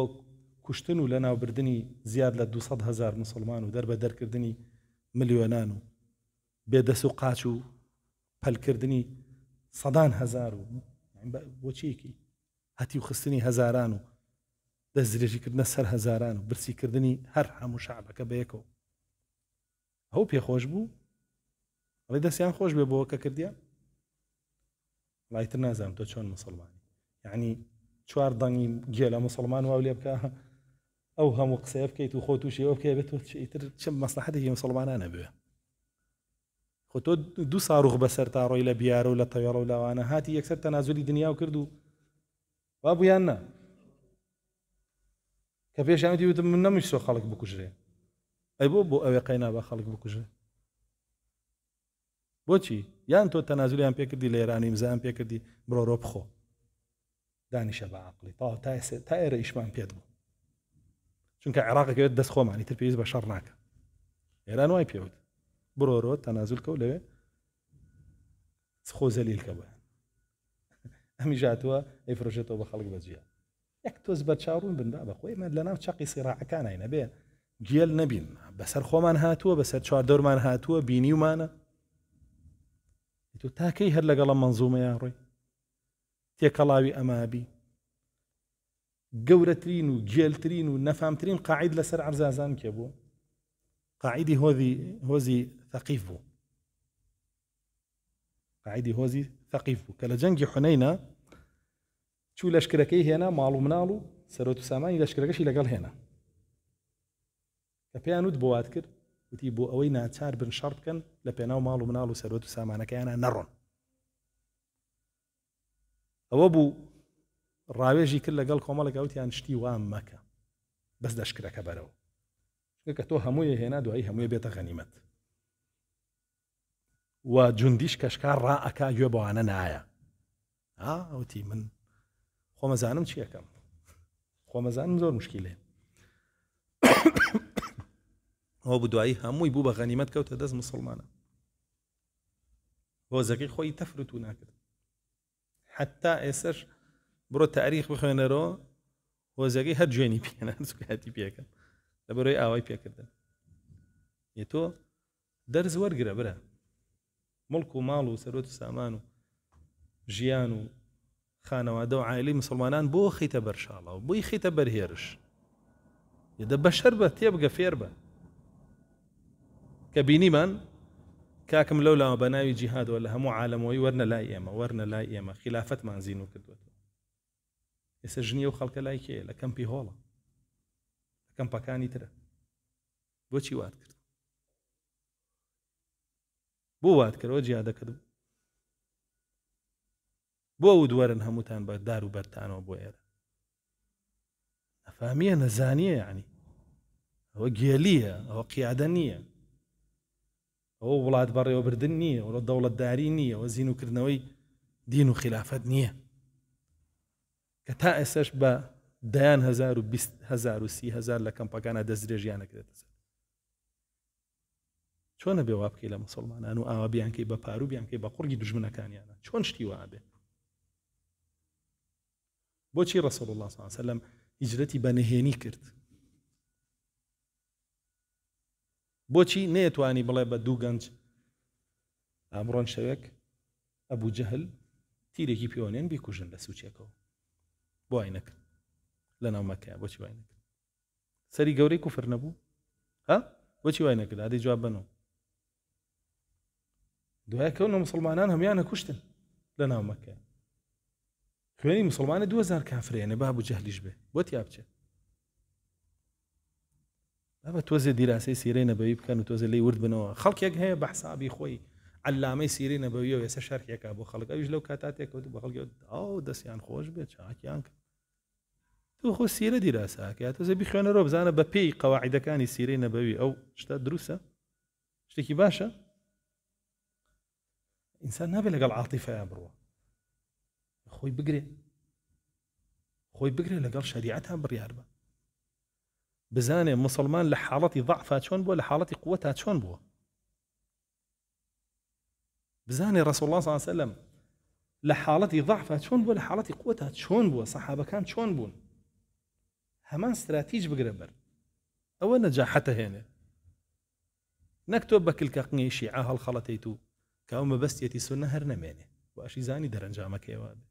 کوشتن و لە ناوبردننی زیاد لە 200,000 مسلمان و دەربە دەرکردنی ملیۆنان و بێدەست و قاچ و پەلکردنی سەدان هەزار و بۆچیەکی هەتی و خستنی هەزاران و دەستدرێژیکردنە سەر هەزاران و برسیکردنی هەر هەموو شعبەکە بەیەکەوە ئەو پێخۆش بوو ئەڵێ دەستیان خۆش بێ بۆ کە کردیان لایتر نازانم تۆ چۆن مسلمانی یعنی چوار دەنگی گێ لە مسلمان واو لێ بکە ئەو هەموو قسەیە بکەیت و خۆ تووشیەوە بکەی بێت تر چ مەسلحەتێکی مسلمانانە بوێ خۆ تۆ دوو ساڕوخ بەسەر تا ڕۆی لە بیارە و لە تەیەڕە و لاوانە هاتی یەکسەر تەنازولی دنیا و کرد و وا بوویان نا کە پێشیانەتی وتم من نەمویستۆ خەڵک بکوژرێ ئەی بۆ ئەوێ قەینا بە خەڵک بکوژرێ بۆچی یان تۆ تەنازولیان پێکردی لە ئێرانی ئیمزایان پێکردی بڕۆ بخۆ دانیشە بە عەقڵی تا ئێرە ئیشمان پێت بوو چونکە عێراقەکەوێت دەست خۆمانی تر پێویست بە شەڕ ناکە ئێران وای پێوت بڕۆ تەنازول کە و لەوێ خۆ زەلیلکە بۆیان ئەمی ژاتووە ئەیفرۆشێتەوە بە خەڵک بەجیا یەک تۆز بەرچاوڕوون بن با بەخۆی من لەناو چەقی سیراعەکانای نەبێ گێل نەبین بەسەر خۆمان هاتووە بەسەر چواردەورمان هاتووە بینیومانە تۆ تاکەی هەر لەگەڵە مەنزومەیان ڕۆی تێکەڵاوی ئەمابی گەورەترین و گێلترین و نەفامترین قاعید لەسەر عەرزازان کێ بوو قاعیدی هۆزی ثەقیف بوو قاعیدی هۆزی ثەقیف بوو کە لە جەنگی حونەینە چوو لەشکرەکەی هێنا ماڵ و مناڵ و سەرۆت و سامانی لەشکرەکەشی لەگەڵ هێنا کە پێیان وت بۆ وات کرد وتی بۆ ئەوەی ناچار بن شەڕ بکەن لە پێناو ماڵ و مناڵ و سەرۆت و سامانەکەیانە نەڕۆن ئەوە بوو ڕاوێژی کرد لەگەڵ کۆمەڵێک ئەوتیان شتی وام مەکە بەس دەشکرەکە بەرەوە کە تۆ هەمووی هێنا دوایی هەمووی بێتە غەنیمەت و جوندیش کەشکار ڕائەکا گوێ بەوانە نایە ئەوتی من خۆمەزانم چیەکەم خۆمەزانم زۆر مشکیلێ ئەوە بوو دوایی هەمووی بوو بە غەنیمەت کەوتە دەست مسلمانە هۆزەکەی خۆی تەفرت و ناکرد حتا ئێسەش بڕۆ تاریخ بخوێنەرەوە هۆزەکەی هەر جوێنی پێنان سوکاتی پێکەن لە بەرەوەی ئاوای پێکردن تۆ دەرز وەرگرە برە مڵک و ماڵ و سەرۆت و سامان و ژیان و خانەوادە و عائیلەی مسلمانان بۆ خەیتە بەرشاڵە و بۆی خەیتە بەرهێرش یەدە بەشەر بە تێبگە فێر بە کە بینیمان کاکم لەولاوە بە ناوی جیهادەوە لە هەموو عالەمەوەی وەرنە لای ئێمە خلافەتمان زین و کردوێتەوە ئێستا ژنیە و خەڵکە لای کێ لە کەمپی هۆڵە لە کەمپەکانی ترە بۆچی وات کرد بۆ وات کردەوە جیهادە کردو بۆ ئەو دووەرن هەمووتان بە دار و بەرتانەوە بۆ ئێرە نەفامیە نەزانیە یعنی ئەوە گێلیە ئەوە قیادە نییە ئەوە وڵات بەڕێوەبردن نییە ئەوە دەوڵەتداری نییە ئەوە زینوکردنەوەی دین و خلافەت نییە کە تا ئێسش بە دەیان 1,000 و 30,000 لە کەمپەکانە دەستدرێژیان نەکرێتە سەر چۆنە بێ وا بکەی لە مسلمانان و ئاوا بیانکەی بە پارو بیانکەی بە قوڕگی دوژمنەکانیانە چۆن شتی وا بێ بۆچی ڕەسوڵ الله صلی الله علیه وسلم هیجرەتی بە نهێنی کرد بۆچی نەیەتوانی بڵێ بە دوو گەنج ئامڕۆن شەوێک ئەبوو جەهل تیرێکی پیاوانیان بیکوژن لە سوچێکەوە بۆ وای نەکرد لە ناو مەکەیە بۆچی وای نەکرد سەری گەورەی کوفر نەبوو بۆچی وای نەکرد عادی جواب بنەوە دوای کەونە مسلمانان هەمویان نەکوشتن لە ناو مەکەیە خوێنی مسلمانە 2000 کافرێنێ با ئەبوو جەهلیش بێ بۆ تیا بچێ بە تۆزێ دیراسەی سیرەی نەبەوی بکەن و تۆزە لی ورد بنەوە خەڵکێک هەیە بە حسابی خۆی علامەی سیرەی نەبەویە و ێستا شەرحێکا بۆ خەڵک ئەویش لەو کاتا تێکەوت بە خەڵکی ئەو دەستیان خۆش بێت چاکیان کرد تو خۆ سیرە دیراساکە تۆزە بیخوێنەرەوە بزانە بە پێی قەواعیدەکانی سیرەی نەبەوی ئەو شتە دروستە شتێکی باشە ئینسان نابێت لەگەڵ عاتیفەیان بڕوە خۆی بگرێ لەگەڵ شەریعەتها بڕیار بە بزانێ مسلمان لە حاڵەتی ضعفا چۆن بووە، لە حاڵەتی قووەتا چۆن بووە. بزانێ ڕەسوڵ الله صلی الله علیه وسلم لە حاڵەتی ضعفا چۆن بووە، لە حاڵەتی قووەتا چۆن بووە، سەحابەکان چۆن بوون. هەمان استراتیج بگرە بەر ئەوە نەجاحەتە هێنێ، نەک تۆ بە کلکەقنی شیعە هەڵخەڵەتیت و کاو مەبەستیەتی سونە هەر نەمێنێ باشی زانی دەرەنجامەکەیەوە بێ.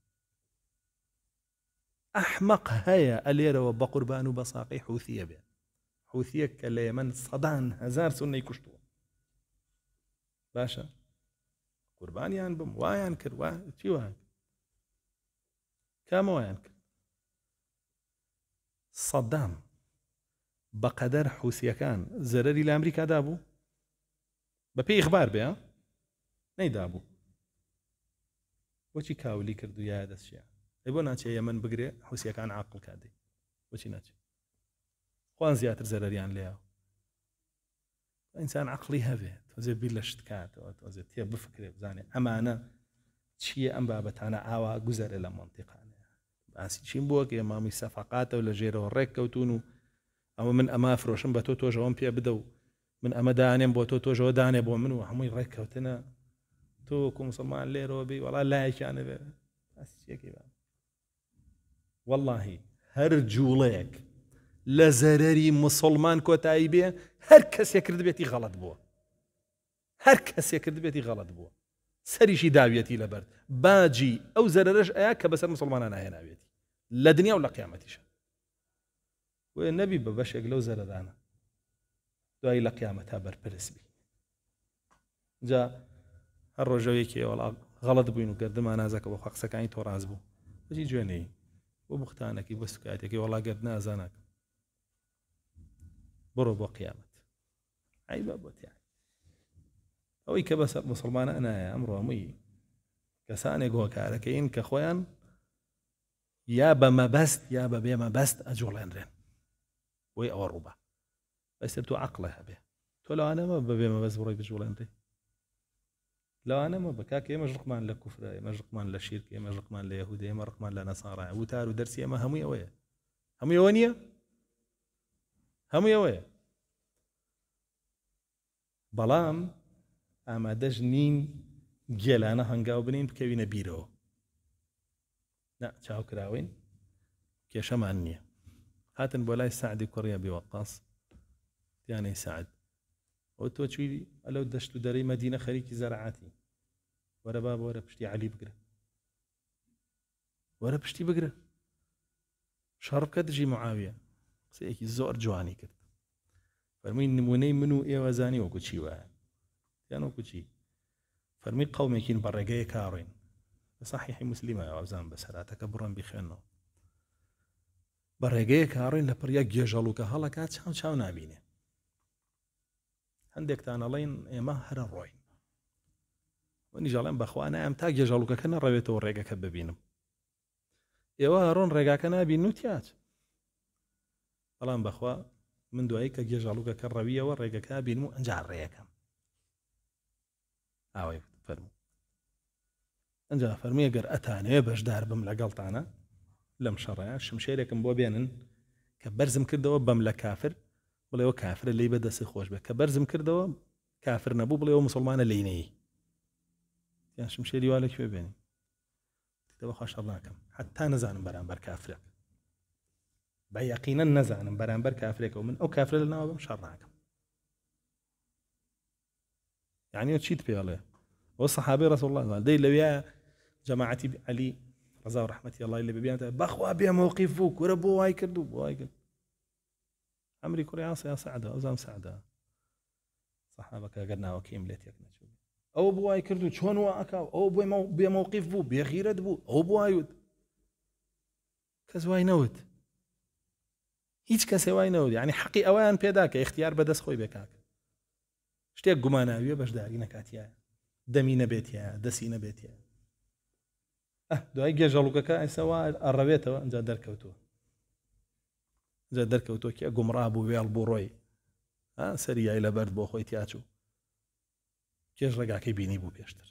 ئەحمەق هەیە ئەلێرەوە بە قوربان و بە ساقی حوثیە بێ، حوثیە کە لە یەمەن سەدان هەزار سونەی کوشتووە. باشە قوربانیان بم وایان کرد، چی وایان کامە وایان کرد. سەدام بەقەدەر حوسیەکان زەرەری لە ئەمریکادا بوو بە پێی ئیخبار بێ نەیدابوو، بۆچی کاولی کرد و یا دەستشیان ئەی بۆ ناچێ یەمەن بگرێ حوسیەکان عاقڵ کادەی بۆچی ناچێ خوان زیاتر زەرەریان لێیاوە. ئینسان عەقڵی هەبێ تۆزێ بیر لە شت کاتەوە، تۆزێ تێ بفکرێ بزانێ ئەمانە چییە، ئەم بابەتانە ئاوا گوزەرە لە مەنتیقانەیە. باسی چیم بووە کە ئێمامی سەفەقاتە و لە ژێرەوە ڕێک کەوتون و ئەوە من ئەما فرۆشم بە تۆ تۆژەوەم پێ بدە و من ئەمە دانێم بۆ تۆ تۆژەوە دانێ بۆ من و هەمووی ڕێککەوتنە تۆ وەکو موسڵمان لێرەوە بی وەڵا لایەکیانە بێ چیەکەی با. وەڵڵاهی هەر جوڵەیەک لە زەرەری مسڵمان کۆتایی بێ هەر کەسێ کرد بێتی غەڵەت بووە، هەر کەسێ کرد بێتی غەڵەت بووە، سەریشی داویەتی لەبەر باجی ئەو زەرەرەش ئەیە کە بەسەر مسڵمانان ناهێناوێتی لە دنیا و لە قیامەتیشە. وێ نەبی بە بەشێک لەو زەرەرانە دوای لە قیامەتا بەرپرس بی. جا هەر ڕۆژەوەیەکی وەڵا غەڵەت بووین و گەردەمان نازەکە بۆ قسەکانی تۆ ڕاست بوو بەجی جوێنەی بۆ بوختانێکی بۆ سوکاتێکی وەڵا گەرد نازاناکە بڕۆ بۆ قیامەت عیبە بۆتیان ئەوەی کە بەسەر مسڵمانە نایە ئەمڕۆ هەمووی کەسانێک هۆکارەکەین کە خۆیان یا بە مەبەست یا بە بێ مەبەست ئەجوڵێنرێن بۆی ئەوە ڕووبە. بەستر تۆ عەقڵە هەبێ تۆ لەوانەمە بە بێ مەبەست بڕۆی بجوڵێنرێ، لەوانەمە بە کاکە ئێمە ژقمان لە کوفرە، ئێمە ژقمان لە شیرک، ئێمە ژقمان لە یەهودە، ئێمە ڕقمان لە نەسارا، وتار و دەرسی ئێمە هەمووی ئەوەیە. هەمووی ئەوە نییە؟ هەمووی ئەوەیە. بەڵام ئامادەش نین گێلانە هەنگاو بنین بکەوینە بیرەوە. نا چاوکراوین کێشەمان نییە. هاتن بۆ لای سەعدی کوڕی ئەبی وەقاص دیانەی سەعد ئەو تۆ چووی ئەلەو دەشت و دەرەی مەدینە خەریکی زەرعاتی، وەرە با وەرە پشتی عەلی بگرە، وەرە پشتی بگرە، شەڕ بکە دژی معاویە. قسەیەکی زۆر جوانی کرد، فەرمووی نمونەی من و ئێوە زانی وەکو چی وایە یان وەکو چی. فەرمووی قەومێکین بە ڕێگەیە کاڕۆین، بە سەحیحی موسلیمە ئەوزان بەسەراتەکە بڕۆن بیخوێنەوە، بە ڕێگەیە کاڕۆین لە پڕیا گێژەڵوکە هەڵەکات چاو چاو نابینێ. هەندێکتان ئەڵێن ئێمە هەرە ڕۆین، وەنیژەڵێن بەخوا نایەم تا گێژەڵوکەکە نەڕەوێتەوە ڕێگەکە ببینم. ئێوە هەڕۆن ڕێگاکە نابین و تیات، بەڵام بەخوا من دوایی کە گێژەڵوکەکە ڕەویەوە ڕێگەکە بینم و ئەنجا ڕێیەکەم. ئاوای فەرموو ئەنجا فەرمووی ئەگەر ئەتانەوێ بەشدار بم لەگەڵتانە لەم شەڕەیە شمشێرێکم بۆ بێنن کە بەرزم کردەوە بەم لە کافر بڵێەوە کافرە لی بەدەستی خۆش بێت، کە بەرزم کردەوە کافر نەبوو بڵێەوە مسلمانە لینەیە، یان شمشێری وا لەکوێ بێنی دەوە خۆ شەڕ ناکەم حتا نەزانم بەرامبەر کافرێک، بە یەقینەن نەزانم بەرامبەر کافرێکە و من ئەو کافرە لە ناوە بم شەڕ ناکەم. یعنی چیت پێڵێ ئەوە سەحابەی ڕەسوڵ الله دەی لەوێ جەماعەتی عەلی ڕەزا و ڕەحمەتی ئەڵڵای لێ بێ بەخوا بێ مەوقیف بوو کورە بۆ وای کرد و بۆ وای کرد. ئەمری کوڕی عاص یا سەعدە ئەوزام سەعدە سەحابەکە ئەگەر ناوەکەیم لێت یەک نەچوو ئەوە بۆ وای کرد و چۆن وا ئەکاو ئەوە بێ مەوقیف بوو بێ غیرەت بوو ئەوە بۆ وایوت. کەس وای نەوت، هیچ کەسێ وای نەوت، یعنی حەقی ئەویان پێدا کە اختیار بەدەست خۆی بێکاک شتێک گوماناویە بەشداری نەکاتیایە، دەمی نەبێتیە دەسی نەبێتیە. دوای گێژەڵوکەکە ئەسەوا ئەڕەوێتەوە ئەنجا دەرکەوتووە، ئەنجا دەرکەوتووە کە گومڕا بوو وێڵ بوو ڕۆی سەریای لەبەرد بۆ خۆی تیاچوو کێش ڕێگاکەی بینی بوو پێشتر.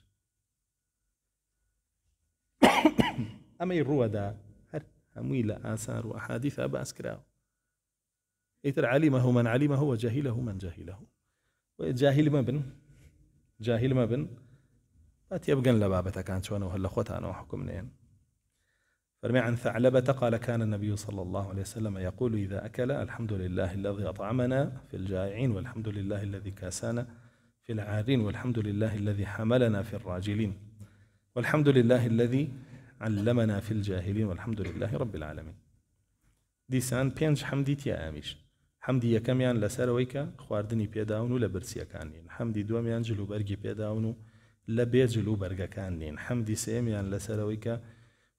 ئەمەی ڕووەدا هەر هەمووی لە ئاسار و ئەحادیثا باس کراوە. ئیتر علمه من علمه وجهله من جهله جاهل ما بن فتيبقن لبابة كانت شونه هلا خوتانا وحكمنين. فرمي عن ثعلبة قال كان النبي صلى الله عليه وسلم يقول إذا أكل الحمد لله الذي أطعمنا في الجائعين والحمد لله الذي كاسانا في العارين والحمد لله الذي حملنا في الراجلين والحمد لله الذي علمنا في الجاهلين والحمد لله رب العالمين. دیسان پێنج حەمدی تیا ئامیش. حەمدی یەکەمیان لەسەرەوەی کە خواردنی پێداون و لە برسیەکان نین. حەمدی دووەمیان جلوبەرگی پێداون و لە بێ جلوبەرگەکان نین. حەمدی سێمیان لەسەرەوەی کە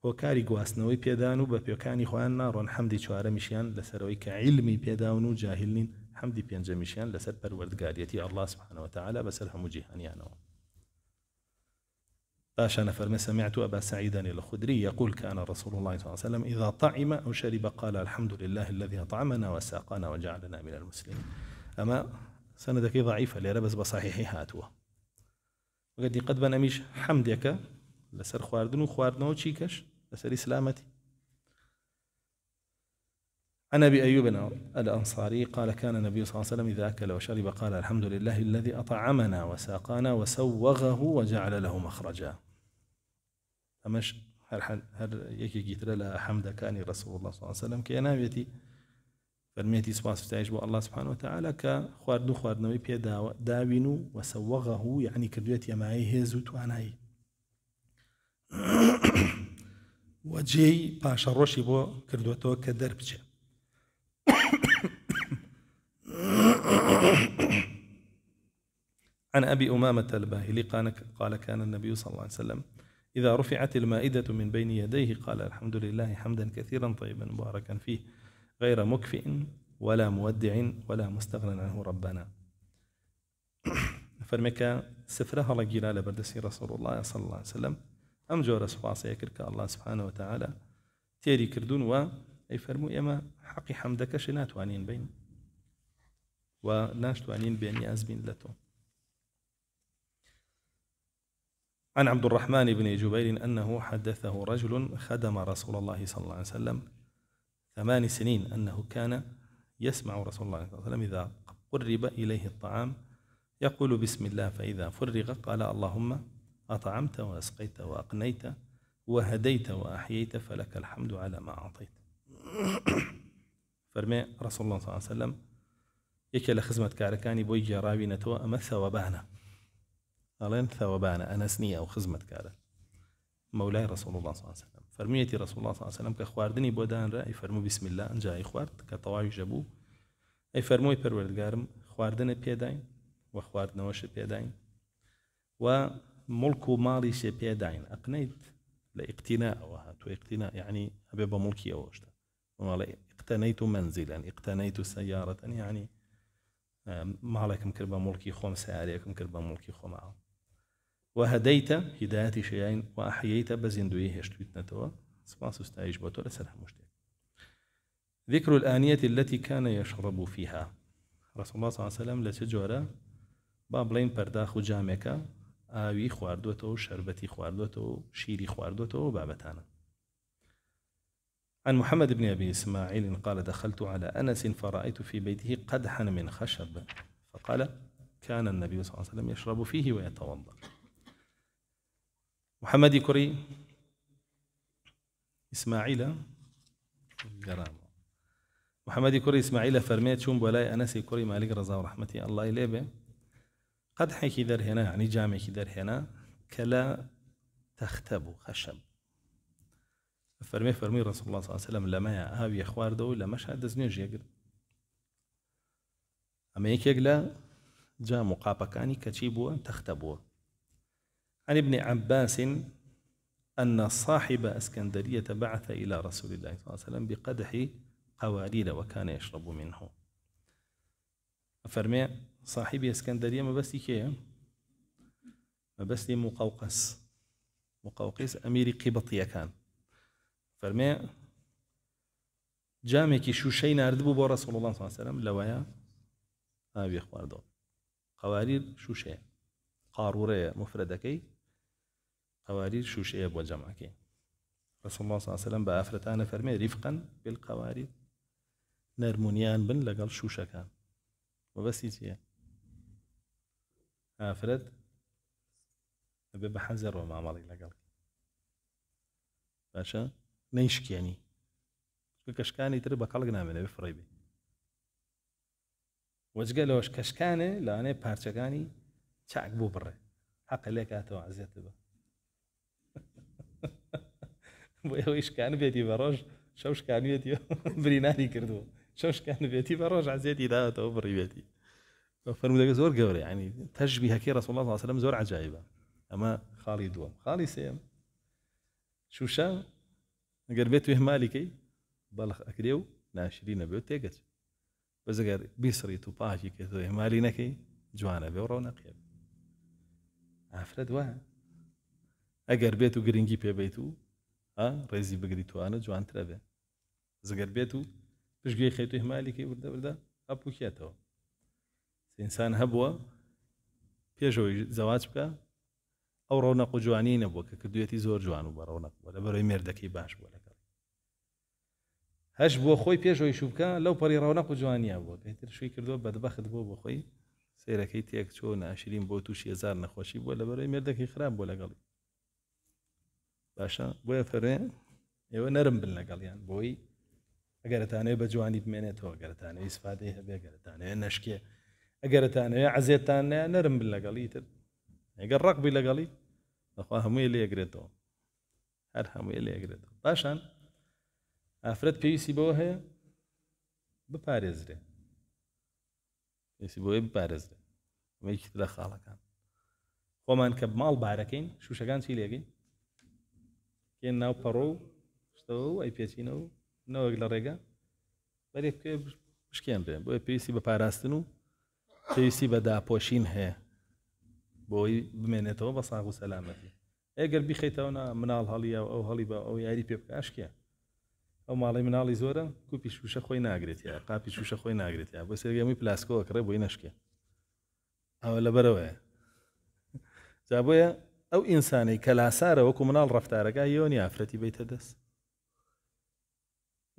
هۆکاری گواستنەوەی پێدان و بە پێکانی خۆیان ناڕۆن. حەمدی چوارەمیشیان لەسەرەوەی کە عیلمی پێداون و جاهل نین. حەمدی پێنجەمیشیان لەسەر پەروەردگاریەتی ئەڵڵا سبحانه وتعالى بەسەر هەموو جیهانیانەوە. باشا فرمي سمعت أبا سعيد الخدري يقول كان رسول الله صلى الله عليه وسلم إذا طعم أو شرب قال الحمد لله الذي أطعمنا وساقنا وجعلنا من المسلمين. أما سندك ضعيفة لربز بصحيح هاتوه وقد بنميش حمدك لسر خواردن وخواردنا وشيكش لسر إسلامتي. عن أبي أيوب الأنصاري قال كان النبي صلى الله عليه وسلم إذا أكل وشرب قال الحمد لله الذي أطعمنا وساقانا وسوغه وجعل له مخرجا. أمش هر يكي جيت لا حمد كاني رسول الله صلى الله عليه وسلم كينابيتي فرميتي سباس فتايش بو الله سبحانه وتعالى خواردنوي بي داوينو وسوغه يعني كردويت معي هيزو تواناي وجي باشا روشي بو كردوتو كدربجه. عن أبي أمامة الباهلي قال كان النبي صلى الله عليه وسلم إذا رفعت المائدة من بين يديه قال الحمد لله حمدا كثيرا طيبا مباركا فيه غير مكفئ ولا مودع ولا مستغنى عنه ربنا. فرمك سفرها لقيلا لبردسي رسول الله صلى الله عليه وسلم أم جور سفاصي يكرك الله سبحانه وتعالى تيري كردون و أي فرمو إما حقي حمدك شنات وانين بين وناشت وانين بين يازبين لتو. عن عبد الرحمن بن جبير أنه حدثه رجل خدم رسول الله صلى الله عليه وسلم 8 سنين أنه كان يسمع رسول الله صلى الله عليه وسلم إذا قرب إليه الطعام يقول بسم الله فإذا فرغ قال اللهم أطعمت وأسقيت وأقنيت وهديت وأحييت فلك الحمد على ما أعطيت. فرمي رسول الله صلى الله عليه وسلم يكل خزمة كاركاني بويجي راوينتو أما ثوبانا قالين ثوبانا أنا سنية أو خزمة كارا مولاي رسول الله صلى الله عليه وسلم. فرميتي رسول الله صلى الله عليه وسلم كخواردني بودان رأي فرمو بسم الله أنجاي خوارد كطواوي جبو أي فرموي پروردگارم خواردن بيداين وخواردنوش بيداين وملكو ماليش بيداين أقنيت لاقتناء وهاتو اقتناء يعني أبيبا ملكي أوشتا اقتنيت منزلا اقتنيت سيارة يعني مالكم كربا ملكي خوم سياريكم كربا ملكي خوم عام. وهديت هدايتي شيئين وأحييت بزندويه هشتويتنتوا سباس استعيش بوتو لسلح مشتاق. ذكر الآنية التي كان يشرب فيها رسول الله صلى الله عليه وسلم لتجورة بابلين برداخ جامكا آوي خواردوتو شربتي خواردوتو شيري خواردوتو بابتانا. عن محمد بن أبي إسماعيل قال دخلت على أنس فرأيت في بيته قدحا من خشب فقال كان النبي صلى الله عليه وسلم يشرب فيه ويتوضأ. محمد كري إسماعيل جرام محمد كري إسماعيل فرميت شوم بولاي أنس كري مالك رضا ورحمتي الله إليه قدحي كذر هنا يعني جامع كذر هنا كلا تختب خشب. فرمي رسول الله صلى الله عليه وسلم لما هاوي اخوار دو لما شاد دزنيج يقل اما يقلا جاء مقابكاني كتشيبوا تختبوا. عن ابن عباس أن صاحب اسكندرية بعث إلى رسول الله صلى الله عليه وسلم بقدح قوارير وكان يشرب منه. فرمي صاحب اسكندرية ما بس كيه ما بس مقوقس أميري قبطية كان. فرمي جامێکی شوشەی ناردبوو بۆ رسول الله صلى الله عليه وسلم لەوەیە ئاوی خواردەوە. قواریر شوشەیە قارورەیە مفردەکەی قواریر شوشەیە بۆ جەمعەکەی. رسول الله صلى الله عليه وسلم بە ئافرەتانە فەرمێ رفقا بالقواریر نەرمونیان بن لەگەڵ شوشەکان وەبەستی چییە؟ ئافرەت ئەبێ بە حەزەرەوە مامەڵی لەگەڵ باشە نەیشکێنی کەشکانی تر بە قەڵک نامێنێ بفڕی بێ وەجگە لەوەش کەشکانێ لەوانەیە پارچەکانی چاک بۆ بڕێ حەقە لێ کاتەوە عەزیەت بە بۆ ئەوەی شکان بێتی بە ڕۆژ شەو شکانوێتی برینانی کردووە شەو شکان بێتی بە ڕۆژ عەزیەتی داوەتەوە بڕی بێتی فەرمودەکە زۆر گەورەیە ینی تەشبیهەکەی ڕەسوڵ الله صلی الله علیه وسلم زۆر عەجایبە ئەمە خاڵی دووەم خاڵی سێم شوشە ئەگەر بێت توێ مالیکەی بەڵخ ئەکرێ و ناشرینە بێت تێگەچ بەس ئەگەر بیسڕیت و پاکی کردەوە هێمالی نەکەی جوانە بێ و ڕەونەقیە ئافرەت وایە ئەگەر بێت و گرنگی پێبیت و ڕێزی بگری توانە جوانترە بێ زگەر بێت و پشتگوێی خەیت و هێمالیکەی وردە وردە ئەپوکێتەوە ئینسان هەبووە پێشەوەی زەواج بکە ئەو ڕەونەق و جوانی نەبووە کە کردوێتی زۆر جوان و بە ڕەونەق بووە لەبەرەوەی مێردەکەی باش بووە لەگەڵ هەش بۆ خۆی پێشەوەی شوو بکە لەو پەڕی ڕەونەق و جوانیە بووە کەیتر شووی کردووە بەدبەخت بووە بۆ خۆی سێرەکەی تێک چۆ ناشرین بۆ تووشی هێزار نەخۆشی بووە لەبەرەوەی مێردەکەی خراپ بووە لەگەڵی باشە بۆیە فەرمێ ئێوە نەرم بن لەگەڵیان بۆی ئەگەرتانەوێ بە جوانی بمێنێتەوە ئەگەرتانەوەی ئیسفادەی هەبێ ئەگەرتانەوێ نەشکێ ئەگەرتانەوێ عەزیەتتان نەیە نەرم بن لەگەڵی تر ئەگەر ڕق بی لەگەڵی بەخوا هەمووی لێگرێتەوە هەر هەمووی لێگرێتەوە پاشان ئافرەت پێویستی بەوە هەیە بپارێزرێ پێویستی بۆیە بپارێزرێ ئەمەیەکی لە خاڵەکان خۆمان کە ماڵ بارەکەین شوشەکان چی لێگەین کێن ناو پەڕۆ و شتەوە و ئەی پێچینەوە و نەوەک لە ڕێگە بەرێ بکێ بشکێن بێ بۆیە پێویستی بە پاراستن و پێویستی بە داپۆشین هەیە بۆی بمێنێتەوە بە ساغ و سەلامەتی ئەگەر بیخەیتەوە مناڵ هەڵیە ئەو هەڵی بە ئەو یاری پێ بکە ئاشکێ ئەو ماڵی مناڵی زۆرە کوپی شوشە خۆی ناگرێت یا قاپی شوشە خۆی ناگرێت یا بۆ سێگەمی پلاسکۆوە کڕێ بۆی نەشکێ ئەوە لەبەرەوەیە جا بۆیە ئەو ئینسانەی کە لاسارە وەکو مناڵ ڕەفتارەکە یۆنی ئافرەتی بیتە دەست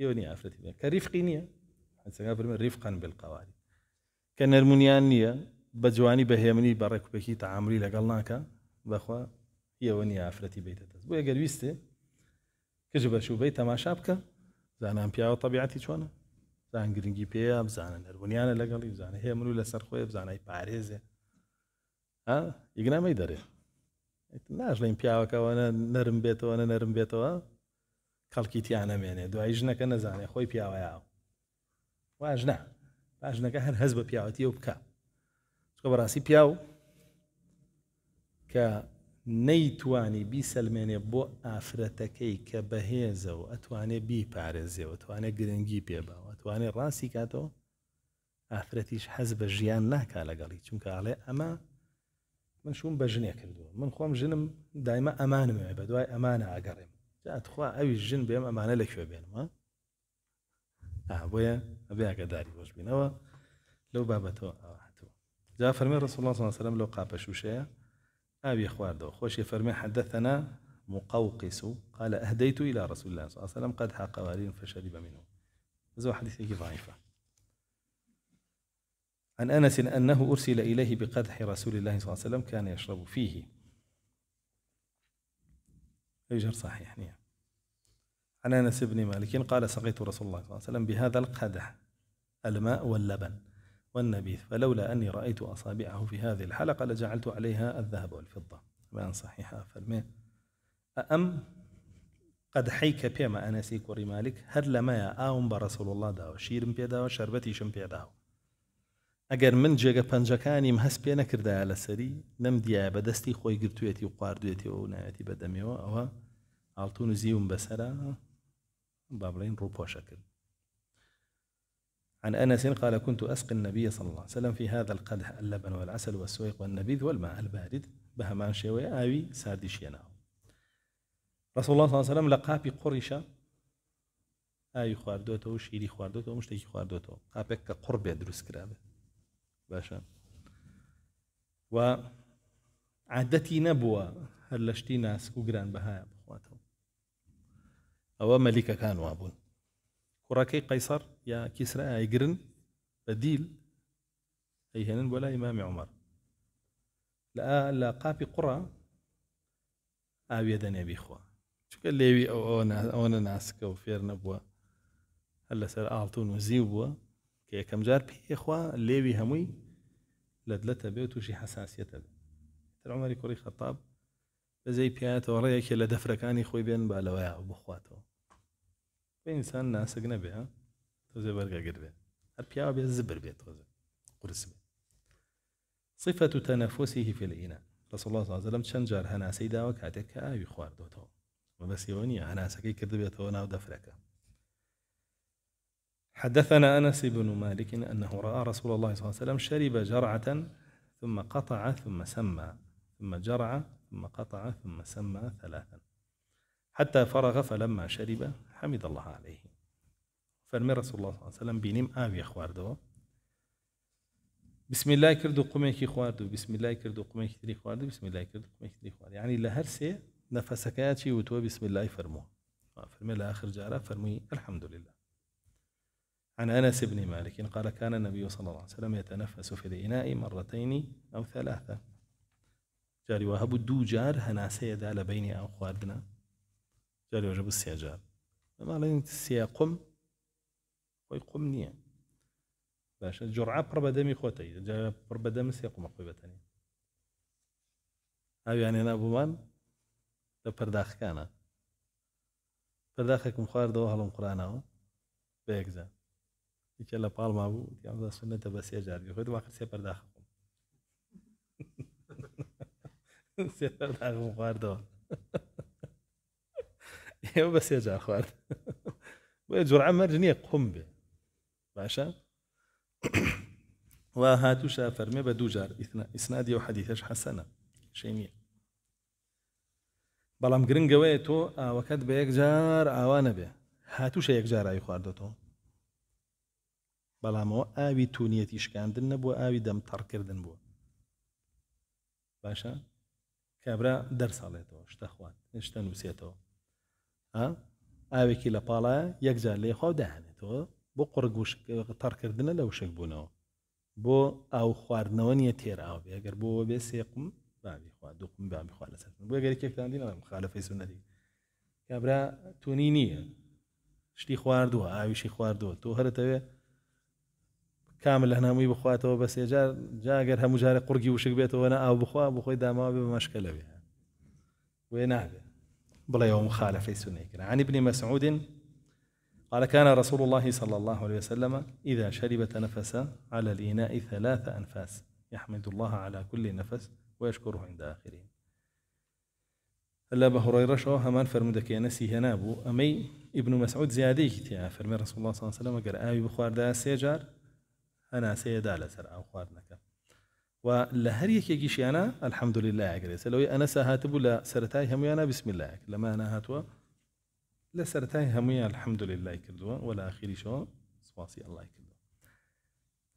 یۆنی ئافرەتی بێت کە ریفقی نییە حەسەکە فرمێ ریفقان بالقەواری کە نەرمونیان نییە بە جوانی بەهێمنی بە ڕێکوپێکی تەعاملی لەگەڵ ناکە بەخوا یەوەنی ئافرەتی بیتە دەست بۆیە گەر ویستێ کژ بە شوبەی تەماشا بکە زانان پیاوە تەبیعەتی چۆنە زان گرنگی پێیە بزانە نەرمونیانە لەگەڵی بزانە هێمن و لەسەر خۆی بزانای پارێزێ یگنامەی دەرێ ناژڵین پیاوەکەوەنە نەرم بێتەوە نەرم بێتەوە کەڵکی تیان نەمێنێ دوای ژنەکە نەزانێ خۆی پیاوەیە واژنە پاژنەکە هەر هەز بە پیاوەتیە و بکە چکە بەڕاستی پیاو کە نەیتوانی بیسەلمێنێ بۆ ئافرەتەکەی کە بەهێزە و ئەتوانێ بیپارێزێەوە ئەتوانێ گرنگی پێباوە ئەتوانێ ڕاستی کاتەوە ئافرەتیش حەز بە ژیان ناکا لەگەڵی چونکە ئاڵێ ئەمە من شوم بە ژنێ کردووە من خۆم ژنم دایمە ئەمانمێ بە دوای ئەمانە ئاگەڕێم جاتخوا ئەوی ژن بێم ئەمانە لەکوێ بێنمە بۆیە ئەبێ ئاگاداری بۆش بینەوە لەو بابەتەوە ئەوە هاتووە جا فەرمێ ڕەسوڵ الله صلی الله علیه وسلم لەو قاپە شوشەیە ئاوی خواردەوە خۆشی فەرمێ حدثنا مقوقس قال أهديت إلى رسول الله صلى الله عليه وسلم قدح قوارير فشرب منه هذا حديث ضعيف عن أنس أنه أرسل إليه بقدح رسول الله صلى الله عليه وسلم كان يشرب فيه يجر صحيح نعم عن أنس بن مالك قال سقيت رسول الله صلى الله عليه وسلم بهذا القدح الماء واللبن والنبيذ فلولا أني رأيت أصابعه في هذه الحلقة لجعلت عليها الذهب والفضة بأن صحيحة فرمي أم قد حيك بيما أنسيك وري مالك هر لما آوم برسول الله داو شيرم بيداو شربتي شم بيداو ئەگەر من جێگە پەنجەکانیم هەست پێ نەکردایە لەسەری نەمدیایە بەدەستی خۆی گرتوێتی و قواردوێتەوە و نایەتی بەدەمێەوە ئەوە ئاڵتون و زیوم بەسەرە با بڵێن ڕووپۆشە کرد. عن أنس قال كنت أسقي النبي صلى الله عليه وسلم في هذا القدح اللبن والعسل والسويق والنبيذ والماء البارد بهمان شوي آوي سادي شيناو رسول الله صلى الله عليه وسلم لقابي قريشة آوي خواردوته وشيري خواردوته ومشتكي خواردوته قابك قرب يدرس كرابه باشا و عادتي نبوة هل لشتي ناس وقران بهايا بخواته أو ملكة كانوا أبون کوڕەکەی قەیسەر یا کیسرا ئایگرن بە دیل ئەیهێنن بۆ لای ئیمامی عومەر لە قاپی قوڕە ئاویە دەنێ بیخوا چونکە لێوی ئەوەنە ناسکە و فێر نەبووە هەر لەسەر ئاڵتون و زیو بووە کە یەکەم جار پێخوا لێوی هەمووی لەدلەتە بێ و تووشی حەساسیەتە بێ تر عومەری کوڕی خەتاب بەزەی پیاتەوە ڕێیەکێ لە دەفرەکانی خۆی بێن با لەوەیە بخواتەوە بە ئینسان ناسک نەبێ تۆزێ بەرگەگر بێ هەر پیاوە بێ زبر بێت تۆزێ قورس بێ صفة تنفسه في الإناء رسول الله صلى الله عليه وسلم چەند جار هەناسەی داوە کاتێک کە ئاوی خواردۆتەوە وبەسیەوە نییە هەناسەکەی کردبێتەوە ناو دەفرەکە حدثنا أنس بن مالك أنه رأى رسول الله صلى الله عليه وسلم شرب جرعة ثم قطع ثم سمى ثم جرع ثم قطع ثم سمى ثلاثا حتى فرغ فلما شرب حمد الله عليه فرمي رسول الله صلى الله عليه وسلم بينم آوي خواردو بسم الله كردو قميكي خواردو بسم الله كردو قميكي تري خواردو بسم الله كردو قميكي تري خواردو يعني لهرسي نفسكاتي وتو بسم الله فرموه فرمي لآخر جارة فرمي الحمد لله عن أنس بن مالك قال كان النبي صلى الله عليه وسلم يتنفس في الإناء مرتين أو ثلاثة جاري وهب دو جار هناسي دال بيني أو خواردنا جاري وجب السياجار ما لين السياقم ويقم نية باشا جرعة بربا دمي خوتي جاري بربا دم سياقم قويبتني هاو يعني أنا أبو مان لبرداخ كان برداخكم خواردو هلوم قرآنه بيكزا يجي لا بالما بو يعني سنة بس يجاري خد واخر سيبر داخلكم سيبر داخلكم خواردو يو بس يجار خوارد ويجرعة مرجنية قم به باشا وهاتو شافرمي بدو جار إسنادي وحديثش حسنة شيمية بەڵام گرنگەوەیە تۆ ئاوەکەت بە یەک جار ئاوا نەبێ هاتووشە یەک جار ئاوی خواردەوە بەڵامەوە ئاوی تونیەتی شکاندن نەبووە ئاوی دەمتەڕکردن بووە باشە کابرا دەرساڵێتەوە شتە خوات شتە نووسێتەوە ئاوێکی لە پاڵایە یەک جار لێ خوا داهێنێتەوە بۆ قوڕگ و تەڕکردنە لە وشک بوونەوە بۆ ئاو خواردنەوە نییە تێر ئاو بێ ئەگەر بۆ بێ سێقم بابي خوا دوقم بابي خوا لسر بو غير كيف عندنا مخالفه سنتي كابرا تونينيه شتي خواردو اوي شي خواردو تو هرتوي كامل هنا مي بخواتو بس جاغر هم جاري قرقي وشك بيته وانا او بخوا داما بمشكله بها وين هذا بلا يوم مخالفه سنه عن ابن مسعود قال كان رسول الله صلى الله عليه وسلم اذا شرب تنفس على الاناء 3 انفاس يحمد الله على كل نفس ويشكره عند آخرين هلا بهريرة شو همان فرمودك يا نسي هنابو أمي ابن مسعود زياديك يا فرمي رسول الله صلى الله عليه وسلم قال آوي بخوار دا سيجار أنا سيدا لسر أو خوارنك ولهريك يجيش أنا الحمد لله أجلس لو أنا سهاتبو لا سرتاي همي أنا بسم الله لما أنا هاتوا لا سرتاي همي الحمد لله كردوا ولا آخري شو سواسي الله كردوا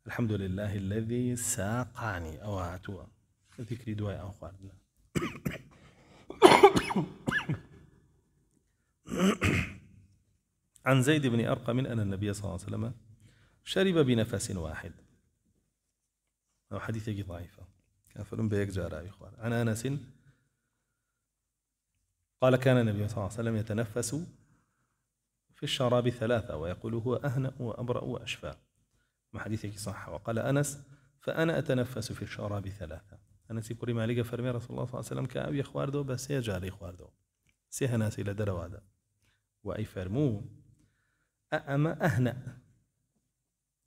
الحمد لله الذي ساقاني أو هاتوا ذكري دواء أو خواردنا عن زيد بن أرقم أن النبي صلى الله عليه وسلم شرب بنفس واحد أو حديث ضعيفة كافر بيك جارا إخوان عن أنس قال كان النبي صلى الله عليه وسلم يتنفس في الشراب 3 ويقول هو أهنأ وأبرأ وأشفى ما حديثك صح وقال أنس فأنا أتنفس في الشراب 3 أنا سيكوري مالك فرمي رسول الله صلى الله عليه وسلم كأبي خواردو بس يجاري خواردو سيها ناس إلى دروادا وأي فرمو أما أهنأ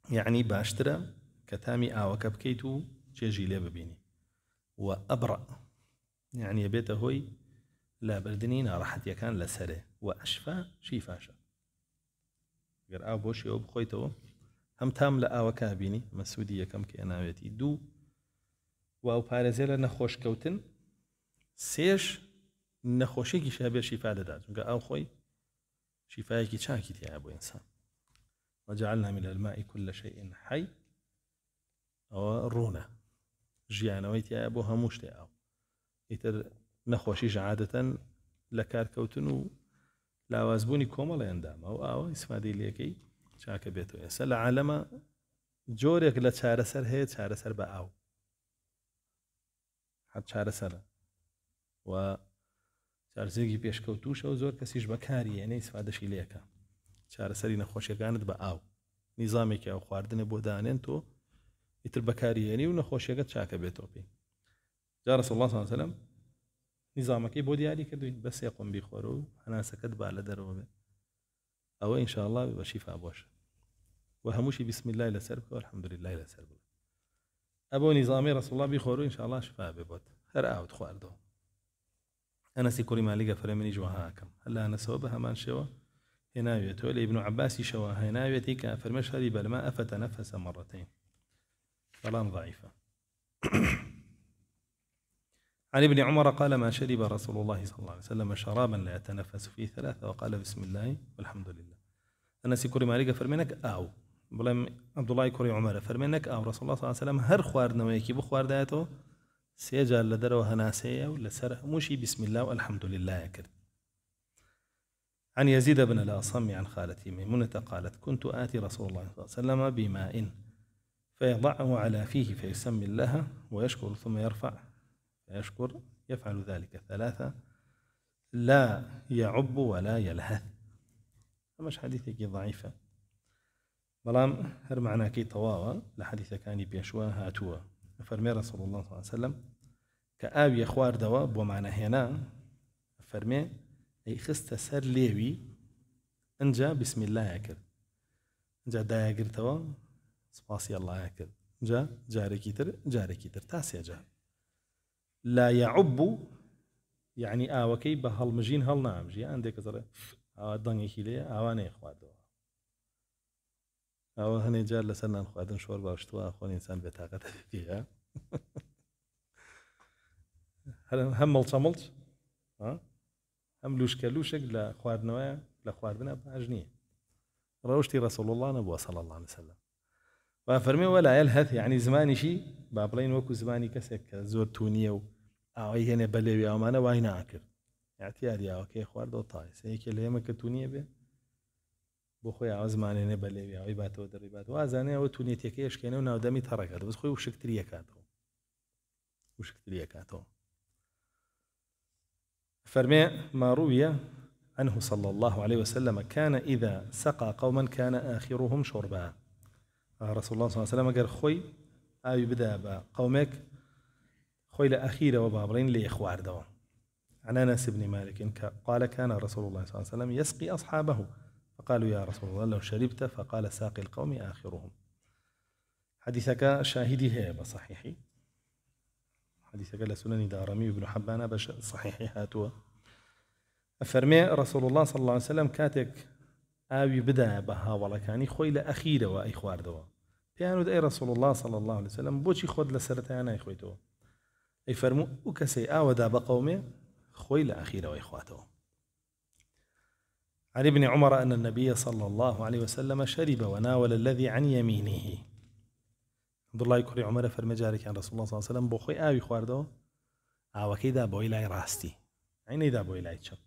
يعني باشترى كتامي آوك بكيتو جيجي لي ببيني وأبرأ يعني بيته هوي لا بردنين راحت يكان لسره وأشفى شيفاشا غير أو بوشي أو بخويتو هم تام لآوك بيني مسودية كم كأناويتي دو و پارێزێ لە نەخۆشکەوتن سێش نەخۆشیێکی شابێ شیفا دەدات چونکە ئەو خۆی شیفایەکی چاکی تایە بۆ ئینسان وجعلنا من الماء كل شيء حي ئەوە ڕوونە ژیانەوەی تایە بۆ هەموو شتێ ئەو ئیتر نەخۆشیش عادەتەن لە کارکەوتن و لاوازبوونی کۆمەڵی ئەندامە و ئاوە ئیسفادەی لێکەی چاکە بێتەوە. ئێستا لە عالەمە جۆرێک لە چارەسەر هەیە، چارەسەر بە ئاو، حەت چارەسەرە و چارەسەرێکی پێشکەوتوشە و زۆر کەسیش بەکاری هێنێ ئیسفادەشی لێکە. چارەسەری نەخۆشیەکانت بە ئاو، نیزامێکی ئاو خواردنە بۆ دانێن تۆ ئیتر بەکاری هێنی و نەخۆشیەکەت چاکە بێتەوە پێی. جا رەسوڵ الله صلی الله علیه وسلم نیزامەکەی بۆ دیاری کردوین، بە 3 قۆم بیخۆرە و هەناسەکەت با لە دەرەوە بێ، ئەوە ئینشاءالله بە شیفا بۆشە و هەمووشی بسم الله لەسەر بکە و الحەمدولله لەسەر بکە. ئەبۆ نیزامی رەسوڵ الله بیخۆرە و ئینشاءالله شفا بێ بۆت، هەر ئاوت خواردەوە. ئەنەسی کوڕی مالیکە فەرمێنی جوهاکەم هەر لە ئەنەسەوە بە هەمان شێوە هێناوێتەوە. لە ئیبن عەباسیشەوە هێناوێتی کە فەرمێ شەریبە الماء فتنفس مرتين، بەڵام ضعیفە. عن ابن عمر قال ما شرب رسول الله صلى الله عليه وسلم شرابا لا يتنفس فيه 3 وقال بسم الله والحمد لله. أنس كوري مالك فرمينك أو بلام عبد الله كوري عمر فرمينك أو رسول الله صلى الله عليه وسلم هر خواردنا ويكي بخوار دايته سيجال لدره هناسية ولا سره موشي بسم الله والحمد لله يكرد. عن يزيد بن الأصم عن خالتي ميمونة قالت كنت آتي رسول الله صلى الله عليه وسلم بماء فيضعه على فيه فيسمي الله ويشكر ثم يرفع يشكر، يفعل ذلك 3 لا يعب ولا يلهث. مش حديثك ضعيفة بلام هر معناكي طواوة لحديث كان بيشوا هاتوا. فرمي رسول الله صلى الله عليه وسلم كآوي خوار دوا بمعنى هنا فرمي أي خست سر ليوي انجا بسم الله يكر، انجا دا يكر توا سباسي الله يكر، جا جاري كيتر تاسيا جا. لا يعب يعني ئاوەکەی بە هەڵمژین هەڵنامژی ئەندێک زەڕێ ئاوا دەنگێکی لێ ئاوانەیە خواردەوە، ئەوە هەنێ جار لەسەر نان خواردن شۆر باشتووە خۆن ئینسان بێتاقەتە پێە هەم مەڵچەمەڵچ هەم لوشکە لوشک لە خواردنەوەیە لە خواردنە باش نییە. ڕەوشتی رەسوڵ الله نەبووە صلی الله عليه وسلم. و فەرمێ ولا يلهث يعني زمانیشی با بڵێن وەکو زمانی کەسێک کە زۆر تونیە و ئاوای هێنێ بە لێوی ئەومانە وای ناکرد، یاعتیاری ئاوەکەی خواردەوە تاایە سەیەکێ لە ئێمە کە تونیە بێ بۆ خۆی ئاوا زمانێنێ بە لێوی ئەوەی باتەوە دەڕیبات و ئازانێ ئەوە تونێتەکەی شکێنە و ناودەمی تەڕەکات بەس خۆی وشکتریە کاتەوە. فەرمێ ما روي عنه صلى الله عليه وسلم كان إذا سقى قوما كان آخرهم شربا. رسول الله صلى الله عليه وسلم قال خوي ئاوی بدا بە قومێک خۆی لە ئەخیرەوە با بڵێن لێ خواردەوە. عن أنس بن مالك قال كان رسول الله صلى الله عليه وسلم يسقي أصحابه فقالوا يا رسول الله لو شربت فقال ساقي القوم آخرهم. حديثك شاهدي هي بصحيحي، حديثك لسنن دارمي وابن حبان بش صحيحي هاتوا. فرمي رسول الله صلى الله عليه وسلم كاتك ئاوی بدا بە هاوڵەکانی خۆی لە ئەخیرەوە ئەی خواردەوە. پیانود ئەی رسول الله صلى الله عليه وسلم بۆچی خۆت لە سەرەتایان نایخۆیتەوە؟ ئەی فەرموو ئەو کەسەی ئاوەدا بە قەومێ خۆی لە ئەخیرەوە ئەی خواتەوە. عن ابن عمر أن النبي صلى الله عليه وسلم شرب وناول الذي عن يمينه. عبد الله كوري عمر فرمى جارك عن رسول الله صلى الله عليه وسلم بۆ خۆی ئاوی خواردەوە ئاوەکەیدا بۆی لای ڕاستی عینەیدا بۆی لای چەپ